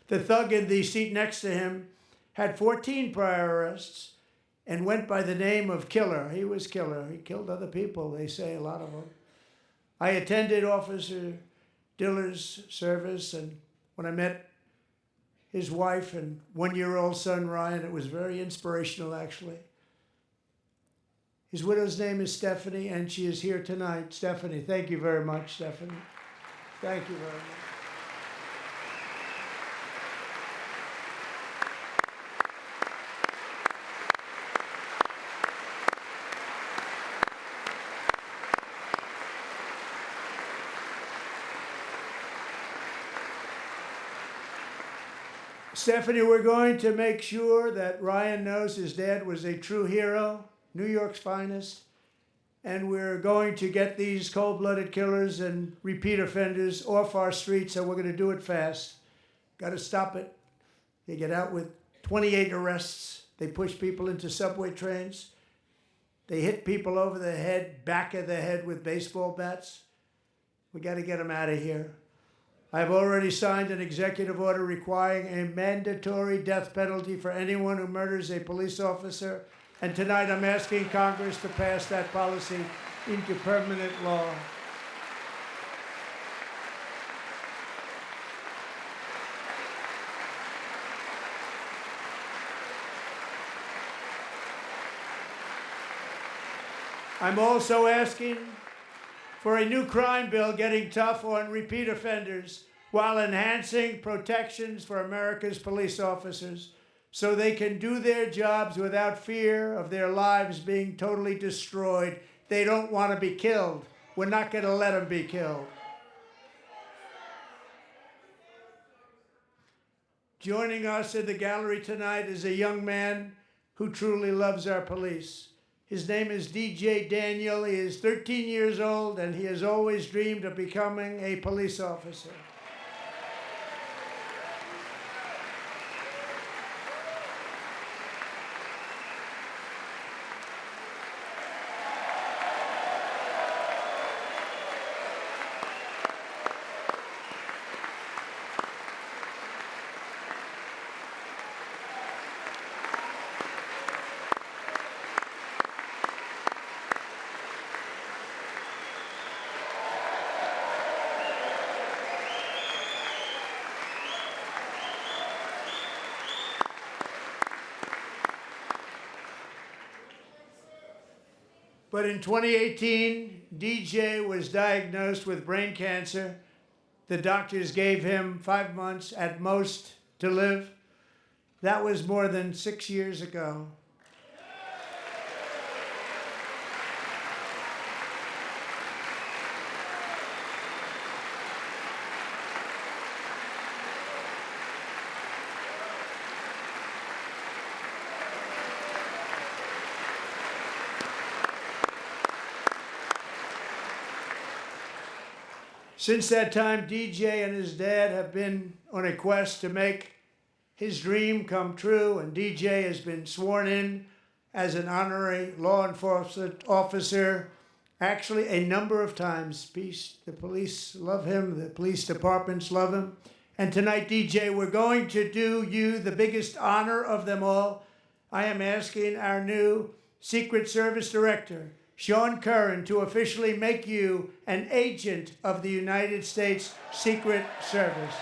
The thug in the seat next to him had 14 prior arrests, and went by the name of Killer. He was Killer. He killed other people, they say, a lot of them. I attended Officer Diller's service, and when I met his wife and one-year-old son, Ryan, it was very inspirational, actually. His widow's name is Stephanie, and she is here tonight. Stephanie, thank you very much, Stephanie. Thank you very much. Stephanie, we're going to make sure that Ryan knows his dad was a true hero, New York's finest, and we're going to get these cold-blooded killers and repeat offenders off our streets, and we're going to do it fast. Got to stop it. They get out with 28 arrests. They push people into subway trains. They hit people over the head, back of the head with baseball bats. We got to get them out of here. I've already signed an executive order requiring a mandatory death penalty for anyone who murders a police officer. And tonight I'm asking Congress to pass that policy into permanent law. I'm also asking for a new crime bill getting tough on repeat offenders while enhancing protections for America's police officers so they can do their jobs without fear of their lives being totally destroyed. They don't want to be killed. We're not going to let them be killed. Joining us in the gallery tonight is a young man who truly loves our police. His name is DJ Daniel. He is 13 years old, and he has always dreamed of becoming a police officer. But in 2018, DJ was diagnosed with brain cancer. The doctors gave him 5 months at most to live. That was more than 6 years ago. Since that time, DJ and his dad have been on a quest to make his dream come true, and DJ has been sworn in as an honorary law enforcement officer actually a number of times. The police love him, the police departments love him. And tonight, DJ, we're going to do you the biggest honor of them all. I am asking our new Secret Service Director, Sean Curran, to officially make you an agent of the United States Secret Service.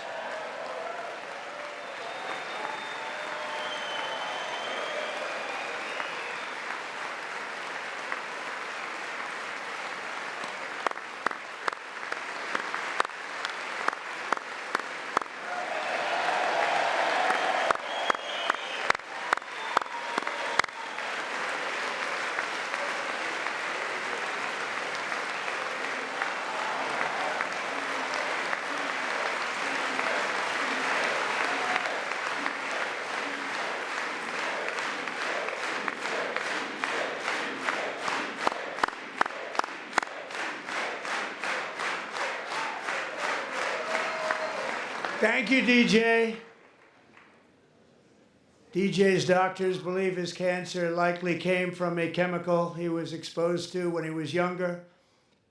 Thank you, DJ. DJ's doctors believe his cancer likely came from a chemical he was exposed to when he was younger.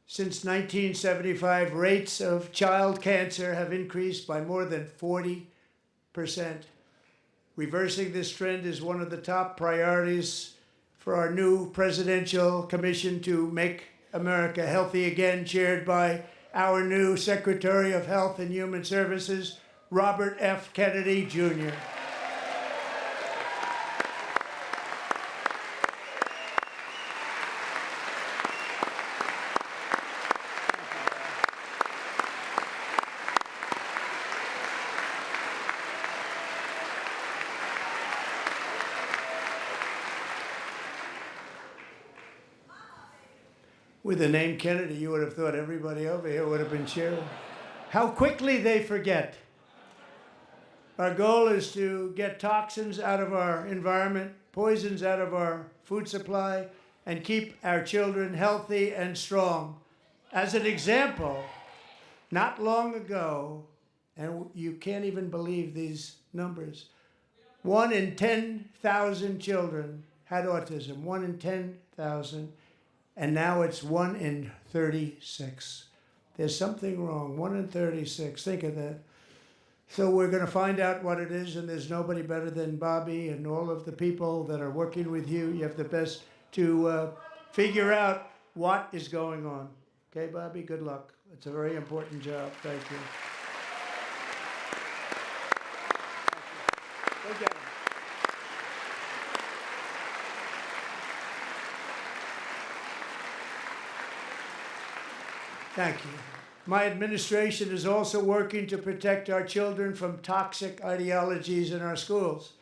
Since 1975, rates of child cancer have increased by more than 40%. Reversing this trend is one of the top priorities for our new presidential commission to make America healthy again, chaired by our new Secretary of Health and Human Services, Robert F. Kennedy, Jr. With the name Kennedy, you would have thought everybody over here would have been cheering. How quickly they forget. Our goal is to get toxins out of our environment, poisons out of our food supply, and keep our children healthy and strong. As an example, not long ago, and you can't even believe these numbers, 1 in 10,000 children had autism, 1 in 10,000. And now it's 1 in 36. There's something wrong. 1 in 36. Think of that. So we're going to find out what it is, and there's nobody better than Bobby and all of the people that are working with you. You have the best to figure out what is going on. Okay, Bobby? Good luck. It's a very important job. Thank you. Go get him. Thank you. My administration is also working to protect our children from toxic ideologies in our schools.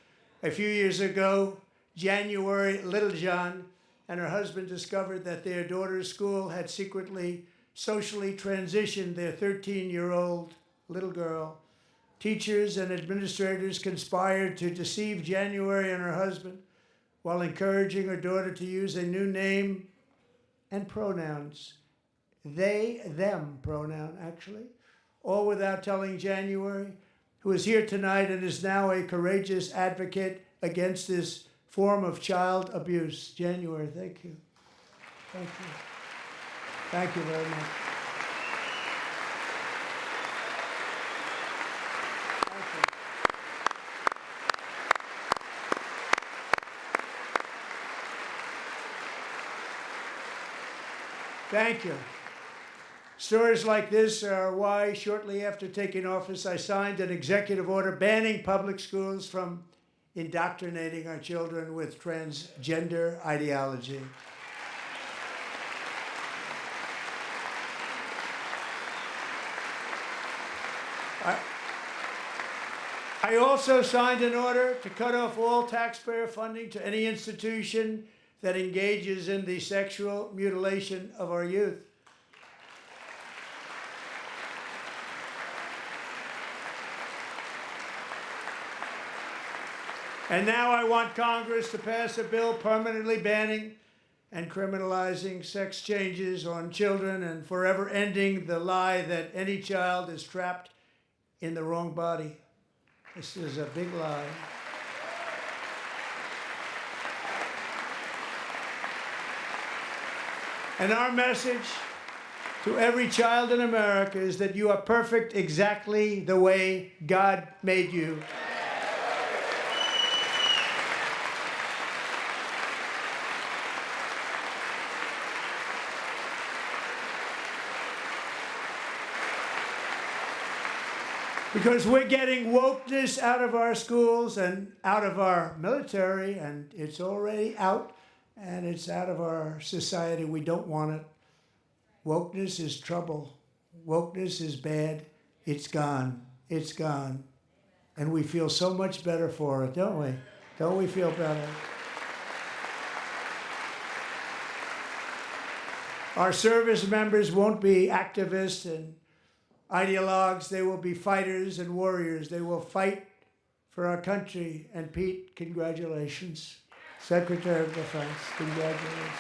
A few years ago, January Littlejohn and her husband discovered that their daughter's school had secretly socially transitioned their 13-year-old little girl. Teachers and administrators conspired to deceive January and her husband while encouraging her daughter to use a new name and pronouns. They, them pronoun, actually, all without telling January, who is here tonight and is now a courageous advocate against this form of child abuse. January, thank you. Thank you. Thank you very much. Thank you. Stories like this are why, shortly after taking office, I signed an executive order banning public schools from indoctrinating our children with transgender ideology. I also signed an order to cut off all taxpayer funding to any institution that engages in the sexual mutilation of our youth. And now I want Congress to pass a bill permanently banning and criminalizing sex changes on children and forever ending the lie that any child is trapped in the wrong body. This is a big lie. And our message to every child in America is that you are perfect exactly the way God made you. Because we're getting wokeness out of our schools and out of our military, and it's already out, and it's out of our society. We don't want it. Wokeness is trouble. Wokeness is bad. It's gone. It's gone. And we feel so much better for it, don't we? Don't we feel better? Our service members won't be activists and ideologues. They will be fighters and warriors. They will fight for our country. And Pete, congratulations. Secretary of Defense, congratulations.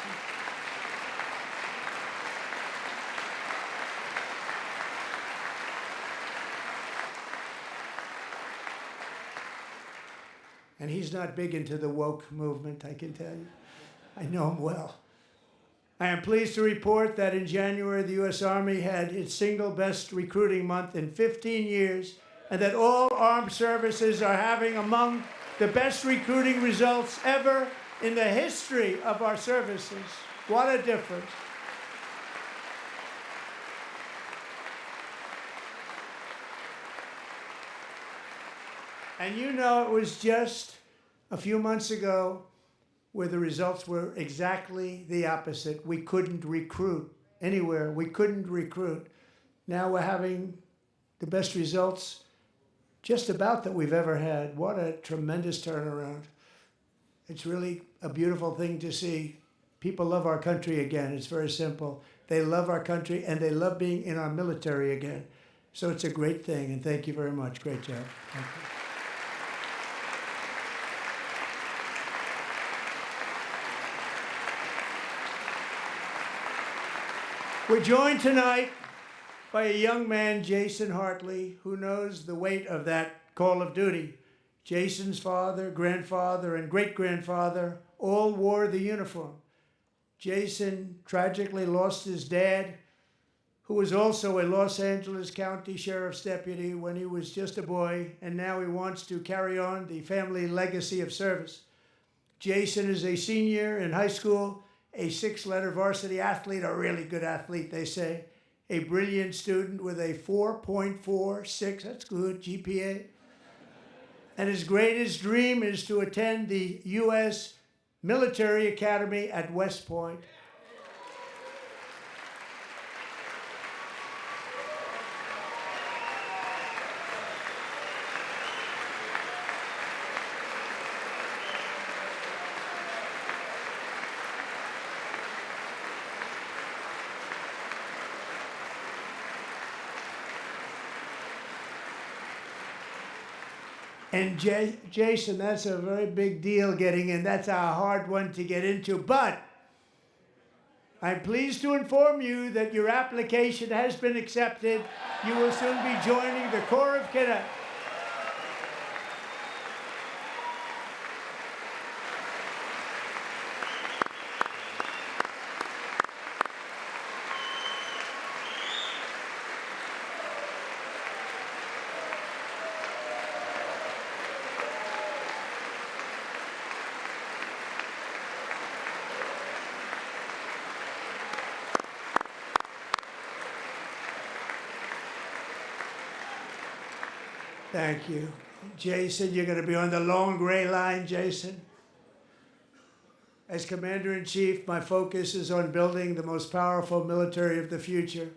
And he's not big into the woke movement, I can tell you. I know him well. I am pleased to report that in January, the U.S. Army had its single best recruiting month in 15 years, and that all armed services are having among the best recruiting results ever in the history of our services. What a difference. And you know, it was just a few months ago where the results were exactly the opposite. We couldn't recruit anywhere. We couldn't recruit. Now we're having the best results just about that we've ever had. What a tremendous turnaround. It's really a beautiful thing to see. People love our country again. It's very simple. They love our country and they love being in our military again. So it's a great thing, and thank you very much. Great job. Thank you. We're joined tonight by a young man, Jason Hartley, who knows the weight of that call of duty. Jason's father, grandfather, and great-grandfather all wore the uniform. Jason tragically lost his dad, who was also a Los Angeles County Sheriff's deputy when he was just a boy, and now he wants to carry on the family legacy of service. Jason is a senior in high school, a six-letter varsity athlete, a really good athlete, they say, a brilliant student with a 4.46, that's good, GPA. And his greatest dream is to attend the U.S. Military Academy at West Point. And Jason, that's a very big deal getting in. That's a hard one to get into. But I'm pleased to inform you that your application has been accepted. You will soon be joining the Corps of Cadets. Thank you. Jason, you're going to be on the long gray line, Jason. As Commander-in-Chief, my focus is on building the most powerful military of the future.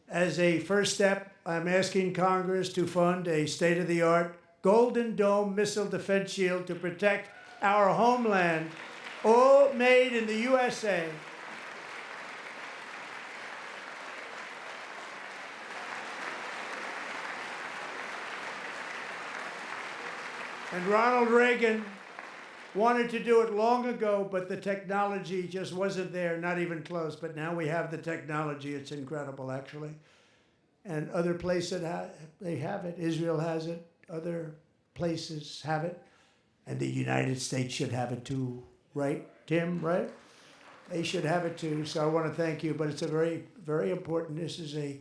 As a first step, I'm asking Congress to fund a state-of-the-art Golden Dome missile defense shield to protect our homeland, all made in the USA. And Ronald Reagan wanted to do it long ago, but the technology just wasn't there, not even close. But now we have the technology. It's incredible, actually. And other places, they have it. Israel has it. Other places have it. And the United States should have it too, right, Tim, right? They should have it too. So I want to thank you. But it's a very, very important. This is a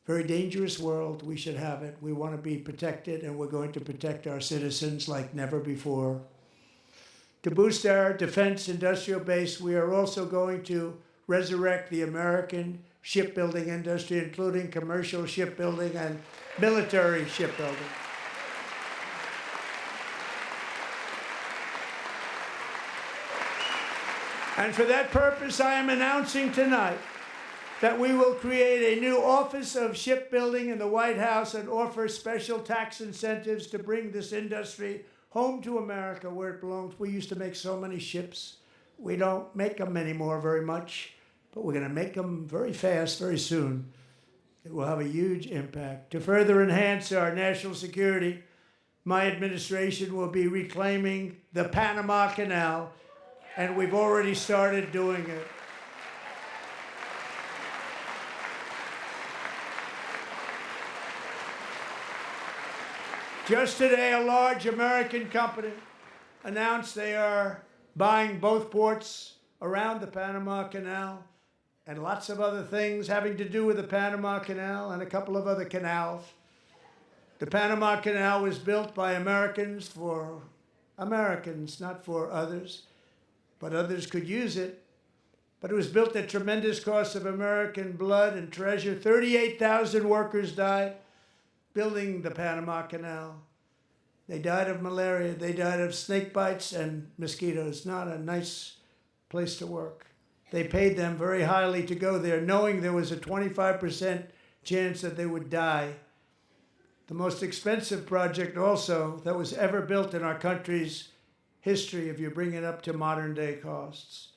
very dangerous world. We should have it. We want to be protected, and we're going to protect our citizens like never before. To boost our defense industrial base, we are also going to resurrect the American shipbuilding industry, including commercial shipbuilding and military shipbuilding. And for that purpose, I am announcing tonight that we will create a new Office of Shipbuilding in the White House and offer special tax incentives to bring this industry home to America where it belongs. We used to make so many ships. We don't make them anymore very much, but we're going to make them very fast, very soon. It will have a huge impact. To further enhance our national security, my administration will be reclaiming the Panama Canal, and we've already started doing it. Just today, a large American company announced they are buying both ports around the Panama Canal and lots of other things having to do with the Panama Canal and a couple of other canals. The Panama Canal was built by Americans for Americans, not for others, but others could use it. But it was built at tremendous cost of American blood and treasure. 38,000 workers died building the Panama Canal. They died of malaria. They died of snake bites and mosquitoes. Not a nice place to work. They paid them very highly to go there, knowing there was a 25% chance that they would die. The most expensive project also that was ever built in our country's history, if you bring it up to modern day costs.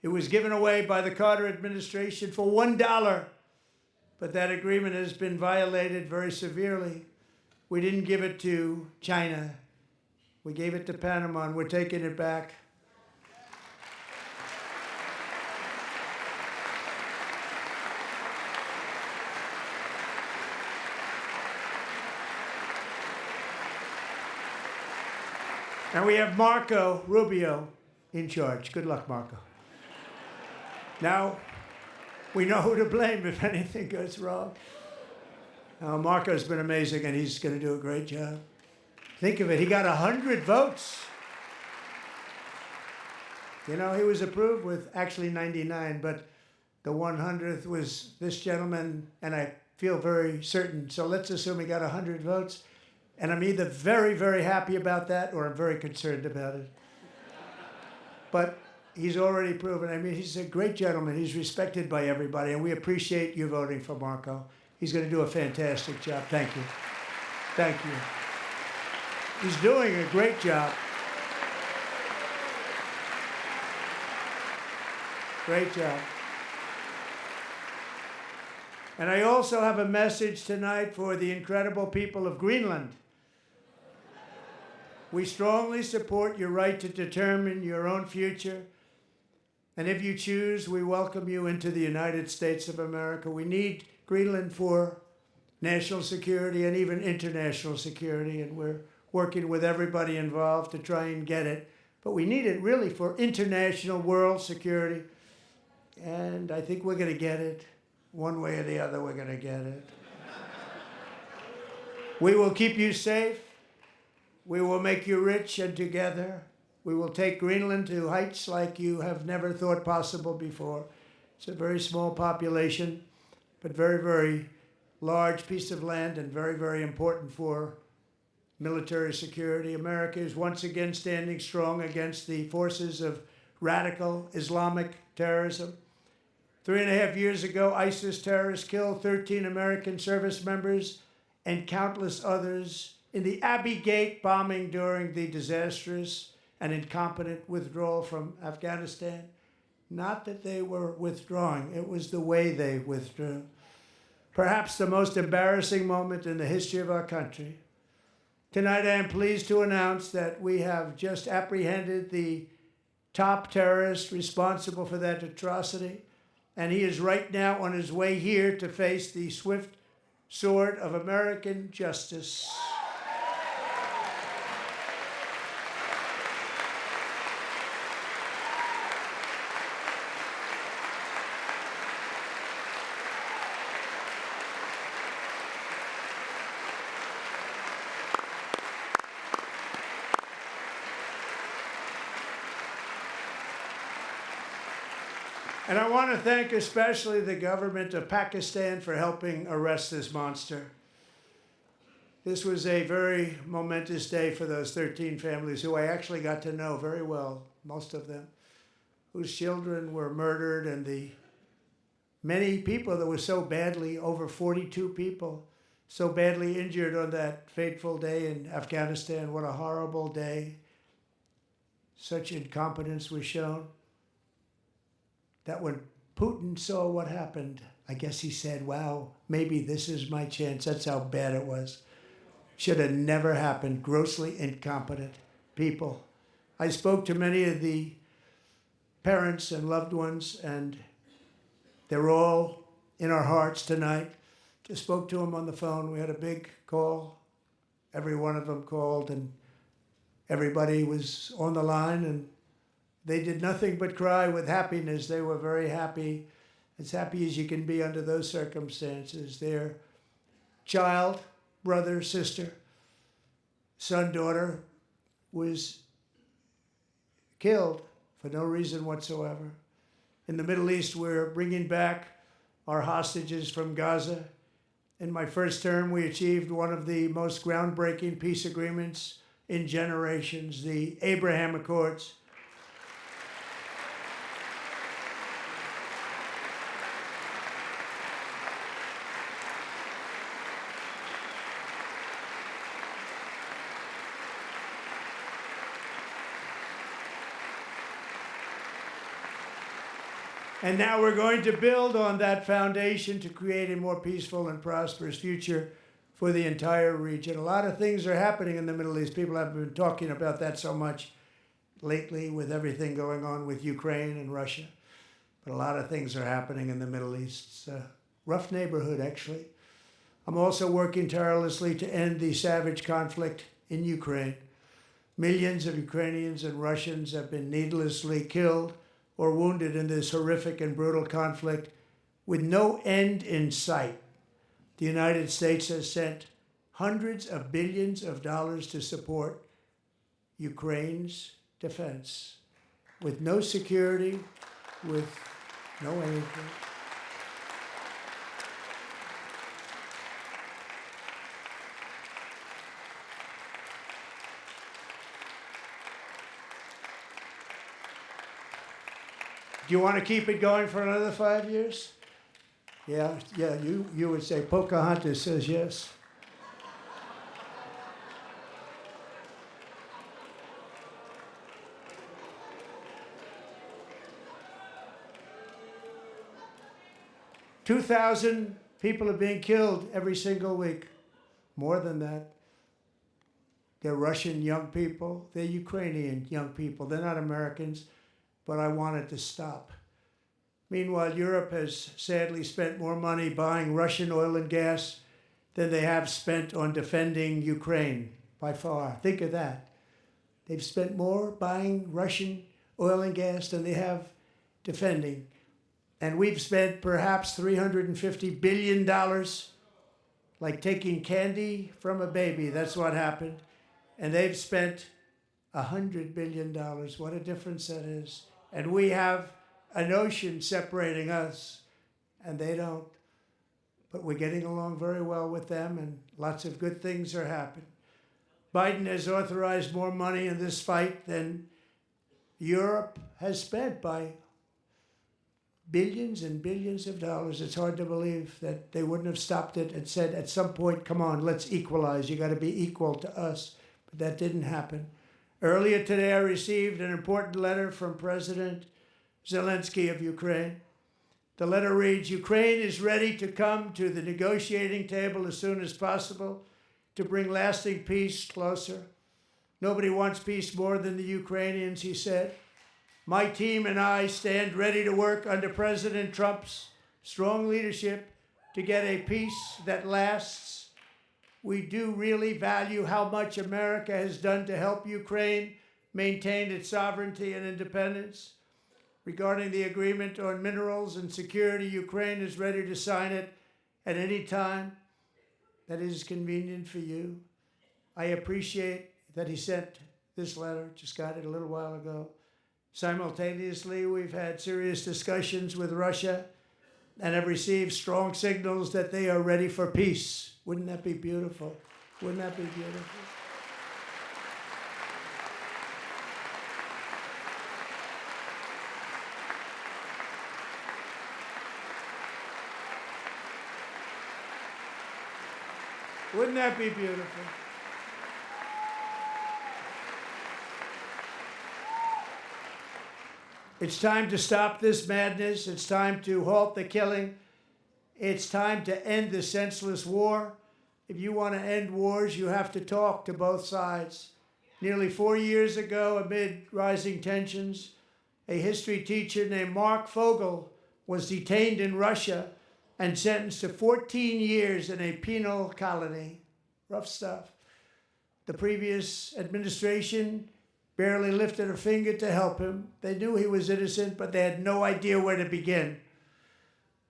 It was given away by the Carter administration for $1, but that agreement has been violated very severely. We didn't give it to China. We gave it to Panama, and we're taking it back. And we have Marco Rubio in charge. Good luck, Marco. Now, we know who to blame if anything goes wrong. Marco's been amazing, and he's going to do a great job. Think of it, he got 100 votes. You know, he was approved with actually 99, but the 100th was this gentleman, and I feel very certain. So let's assume he got 100 votes. And I'm either very, very happy about that, or I'm very concerned about it. But he's already proven. I mean, he's a great gentleman. He's respected by everybody, and we appreciate you voting for Marco. He's going to do a fantastic job. Thank you. Thank you. He's doing a great job. Great job. And I also have a message tonight for the incredible people of Greenland. We strongly support your right to determine your own future. And if you choose, we welcome you into the United States of America. We need Greenland for national security and even international security, and we're working with everybody involved to try and get it. But we need it really for international world security, and I think we're going to get it. One way or the other, we're going to get it. We will keep you safe. We will make you rich, and together we will take Greenland to heights like you have never thought possible before. It's a very small population, but very, very large piece of land, and very, very important for military security. America is once again standing strong against the forces of radical Islamic terrorism. 3.5 years ago, ISIS terrorists killed 13 American service members and countless others in the Abbey Gate bombing during the disastrous and incompetent withdrawal from Afghanistan. Not that they were withdrawing, it was the way they withdrew. Perhaps the most embarrassing moment in the history of our country. Tonight I am pleased to announce that we have just apprehended the top terrorist responsible for that atrocity, and he is right now on his way here to face the swift sword of American justice. And I want to thank especially the government of Pakistan for helping arrest this monster. This was a very momentous day for those 13 families who I actually got to know very well, most of them, whose children were murdered, and the many people that were so badly, over 42 people, so badly injured on that fateful day in Afghanistan. What a horrible day. Such incompetence was shown. That when Putin saw what happened, I guess he said, wow, maybe this is my chance. That's how bad it was. Should have never happened. Grossly incompetent people. I spoke to many of the parents and loved ones, and they're all in our hearts tonight. Just spoke to them on the phone. We had a big call. Every one of them called, and everybody was on the line, and they did nothing but cry with happiness. They were very happy, as happy as you can be under those circumstances. Their child, brother, sister, son, daughter was killed for no reason whatsoever. In the Middle East, we're bringing back our hostages from Gaza. In my first term, we achieved one of the most groundbreaking peace agreements in generations, the Abraham Accords. And now we're going to build on that foundation to create a more peaceful and prosperous future for the entire region. A lot of things are happening in the Middle East. People haven't been talking about that so much lately with everything going on with Ukraine and Russia. But a lot of things are happening in the Middle East. It's a rough neighborhood, actually. I'm also working tirelessly to end the savage conflict in Ukraine. Millions of Ukrainians and Russians have been needlessly killed or wounded in this horrific and brutal conflict with no end in sight. The United States has sent hundreds of billions of dollars to support Ukraine's defense with no security, with no anything. Do you want to keep it going for another 5 years? Yeah, you would say Pocahontas says yes. "2,000 people are being killed every single week. More than that. They're Russian young people. They're Ukrainian young people. They're not Americans. But I want it to stop. Meanwhile, Europe has sadly spent more money buying Russian oil and gas than they have spent on defending Ukraine, by far. Think of that. They've spent more buying Russian oil and gas than they have defending. And we've spent perhaps $350 billion, like taking candy from a baby. That's what happened. And they've spent $100 billion. What a difference that is. And we have an ocean separating us, and they don't. But we're getting along very well with them, and lots of good things are happening. Biden has authorized more money in this fight than Europe has spent, by billions and billions of dollars. It's hard to believe that they wouldn't have stopped it and said at some point, come on, let's equalize. You got to be equal to us. But that didn't happen. Earlier today, I received an important letter from President Zelensky of Ukraine. The letter reads, "Ukraine is ready to come to the negotiating table as soon as possible to bring lasting peace closer. Nobody wants peace more than the Ukrainians," he said. "My team and I stand ready to work under President Trump's strong leadership to get a peace that lasts. We do really value how much America has done to help Ukraine maintain its sovereignty and independence. Regarding the agreement on minerals and security, Ukraine is ready to sign it at any time that is convenient for you." I appreciate that he sent this letter, just got it a little while ago. Simultaneously, we've had serious discussions with Russia and have received strong signals that they are ready for peace. Wouldn't that be beautiful? Wouldn't that be beautiful? Wouldn't that be beautiful? It's time to stop this madness. It's time to halt the killing. It's time to end the senseless war. If you want to end wars, you have to talk to both sides. Nearly 4 years ago, amid rising tensions, a history teacher named Mark Fogel was detained in Russia and sentenced to 14 years in a penal colony. Rough stuff. The previous administration barely lifted a finger to help him. They knew he was innocent, but they had no idea where to begin.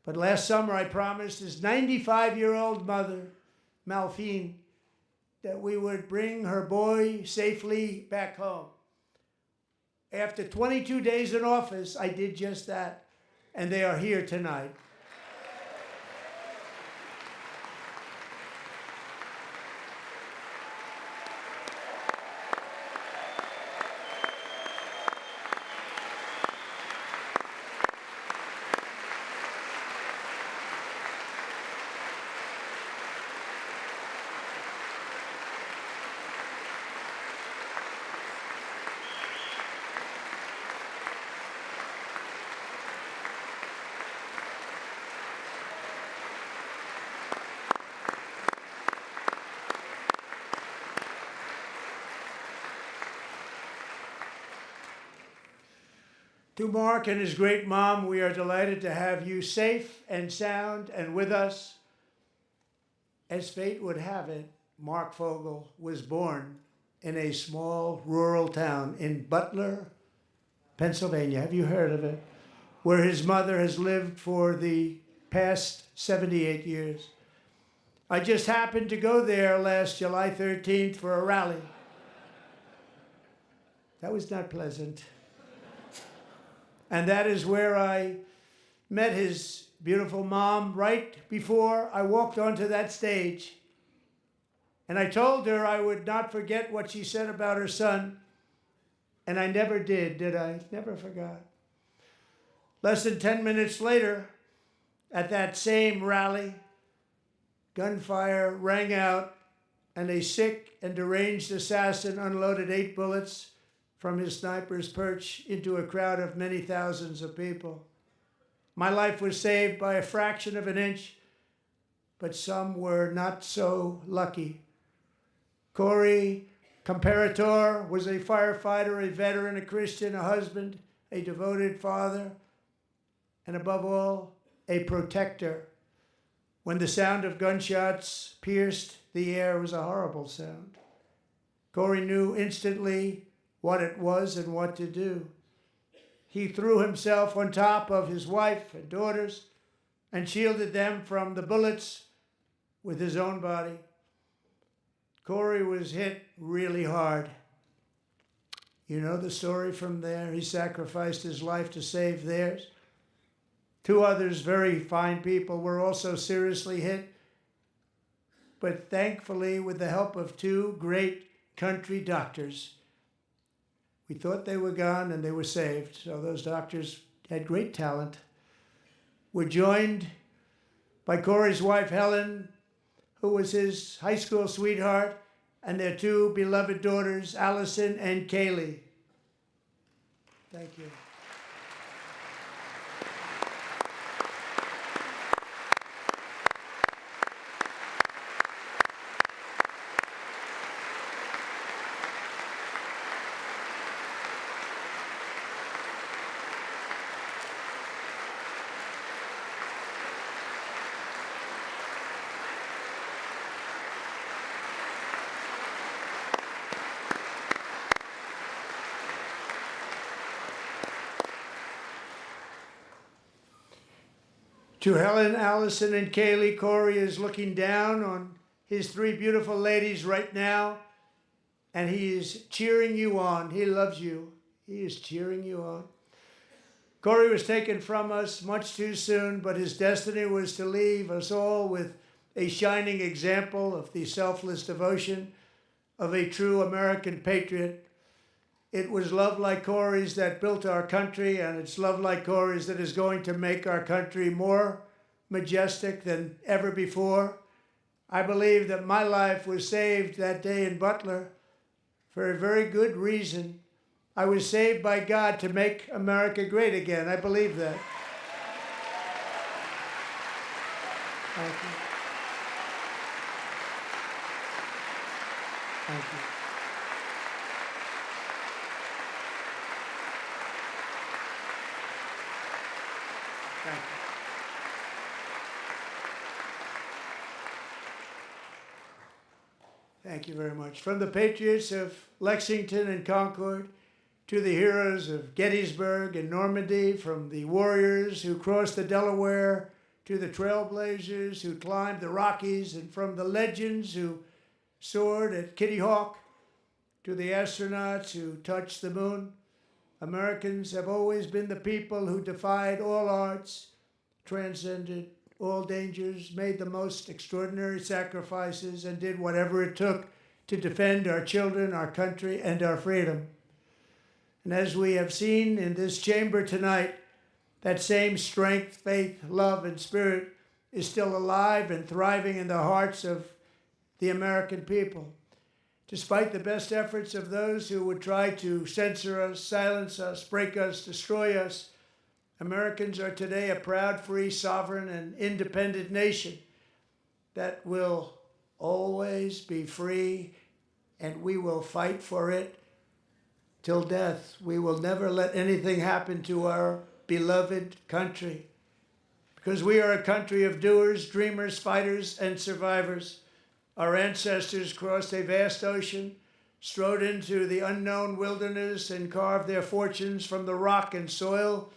But last summer, I promised his 95-year-old mother, Malphine, that we would bring her boy safely back home. After 22 days in office, I did just that, and they are here tonight. To Mark and his great mom, we are delighted to have you safe and sound and with us. As fate would have it, Mark Fogel was born in a small rural town in Butler, Pennsylvania. Have you heard of it? Where his mother has lived for the past 78 years. I just happened to go there last July 13th for a rally. That was not pleasant. And that is where I met his beautiful mom right before I walked onto that stage. And I told her I would not forget what she said about her son. And I never did I? Never forgot. Less than 10 minutes later, at that same rally, gunfire rang out, and a sick and deranged assassin unloaded 8 bullets from his sniper's perch into a crowd of many thousands of people. My life was saved by a fraction of an inch, but some were not so lucky. Corey Comparator was a firefighter, a veteran, a Christian, a husband, a devoted father, and above all, a protector. When the sound of gunshots pierced the air, it was a horrible sound. Corey knew instantly what it was and what to do. He threw himself on top of his wife and daughters and shielded them from the bullets with his own body. Corey was hit really hard. You know the story from there. He sacrificed his life to save theirs. 2 others, very fine people, were also seriously hit. But thankfully, with the help of 2 great country doctors, we thought they were gone and they were saved. So those doctors had great talent. We're joined by Corey's wife, Helen, who was his high school sweetheart, and their 2 beloved daughters, Allison and Kaylee. Thank you. To Helen, Allison, and Kaylee, Corey is looking down on his 3 beautiful ladies right now, and he is cheering you on. He loves you. He is cheering you on. Corey was taken from us much too soon, but his destiny was to leave us all with a shining example of the selfless devotion of a true American patriot. It was love like Corey's that built our country, and it's love like Corey's that is going to make our country more majestic than ever before. I believe that my life was saved that day in Butler for a very good reason. I was saved by God to make America great again. I believe that. Thank you. Thank you. Thank you. Thank you very much. From the patriots of Lexington and Concord to the heroes of Gettysburg and Normandy, from the warriors who crossed the Delaware to the trailblazers who climbed the Rockies, and from the legends who soared at Kitty Hawk to the astronauts who touched the moon, Americans have always been the people who defied all odds, transcended all dangers, made the most extraordinary sacrifices, and did whatever it took to defend our children, our country, and our freedom. And as we have seen in this chamber tonight, that same strength, faith, love, and spirit is still alive and thriving in the hearts of the American people. Despite the best efforts of those who would try to censor us, silence us, break us, destroy us, Americans are today a proud, free, sovereign, and independent nation that will always be free, and we will fight for it till death. We will never let anything happen to our beloved country, because we are a country of doers, dreamers, fighters, and survivors. Our ancestors crossed a vast ocean, strode into the unknown wilderness, and carved their fortunes from the rock and soil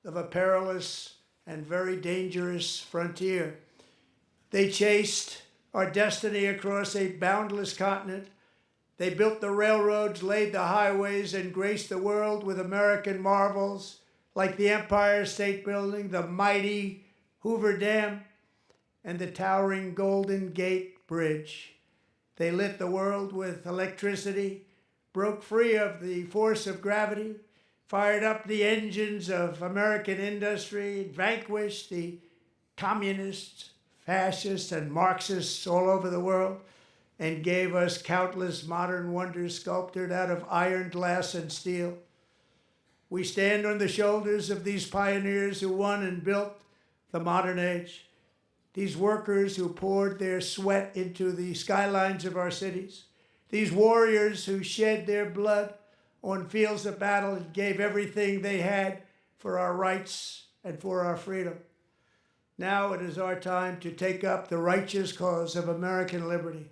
of a perilous and very dangerous frontier. They chased our destiny across a boundless continent. They built the railroads, laid the highways, and graced the world with American marvels like the Empire State Building, the mighty Hoover Dam, and the towering Golden Gate Bridge. They lit the world with electricity, broke free of the force of gravity, fired up the engines of American industry, vanquished the communists, fascists, and Marxists all over the world, and gave us countless modern wonders sculptured out of iron, glass, and steel. We stand on the shoulders of these pioneers who won and built the modern age, these workers who poured their sweat into the skylines of our cities, these warriors who shed their blood on fields of battle and gave everything they had for our rights and for our freedom. Now it is our time to take up the righteous cause of American liberty.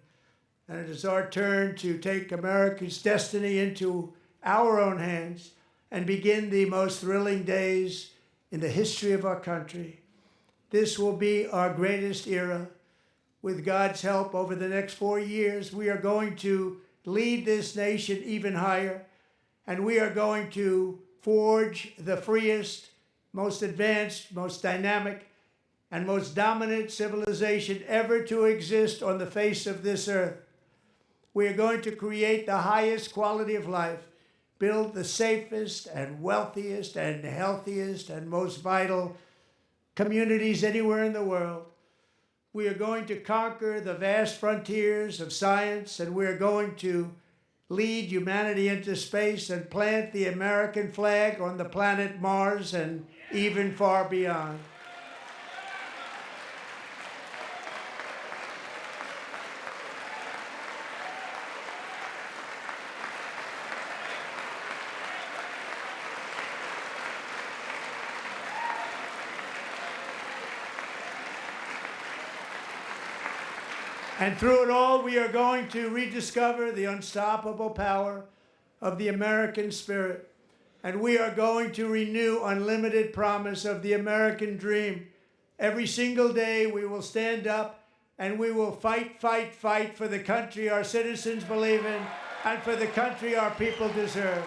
And it is our turn to take America's destiny into our own hands and begin the most thrilling days in the history of our country. This will be our greatest era. With God's help, over the next 4 years, we are going to lead this nation even higher, and we are going to forge the freest, most advanced, most dynamic, and most dominant civilization ever to exist on the face of this earth. We are going to create the highest quality of life, build the safest and wealthiest and healthiest and most vital communities anywhere in the world. We are going to conquer the vast frontiers of science, and we are going to lead humanity into space and plant the American flag on the planet Mars and even far beyond. And through it all, we are going to rediscover the unstoppable power of the American spirit. And we are going to renew unlimited promise of the American dream. Every single day, we will stand up and we will fight, fight, fight for the country our citizens believe in and for the country our people deserve.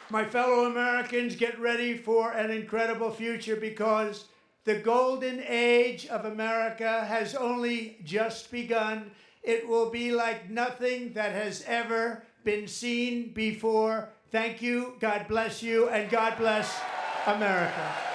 My fellow Americans, get ready for an incredible future, because the golden age of America has only just begun. It will be like nothing that has ever been seen before. Thank you, God bless you, and God bless America.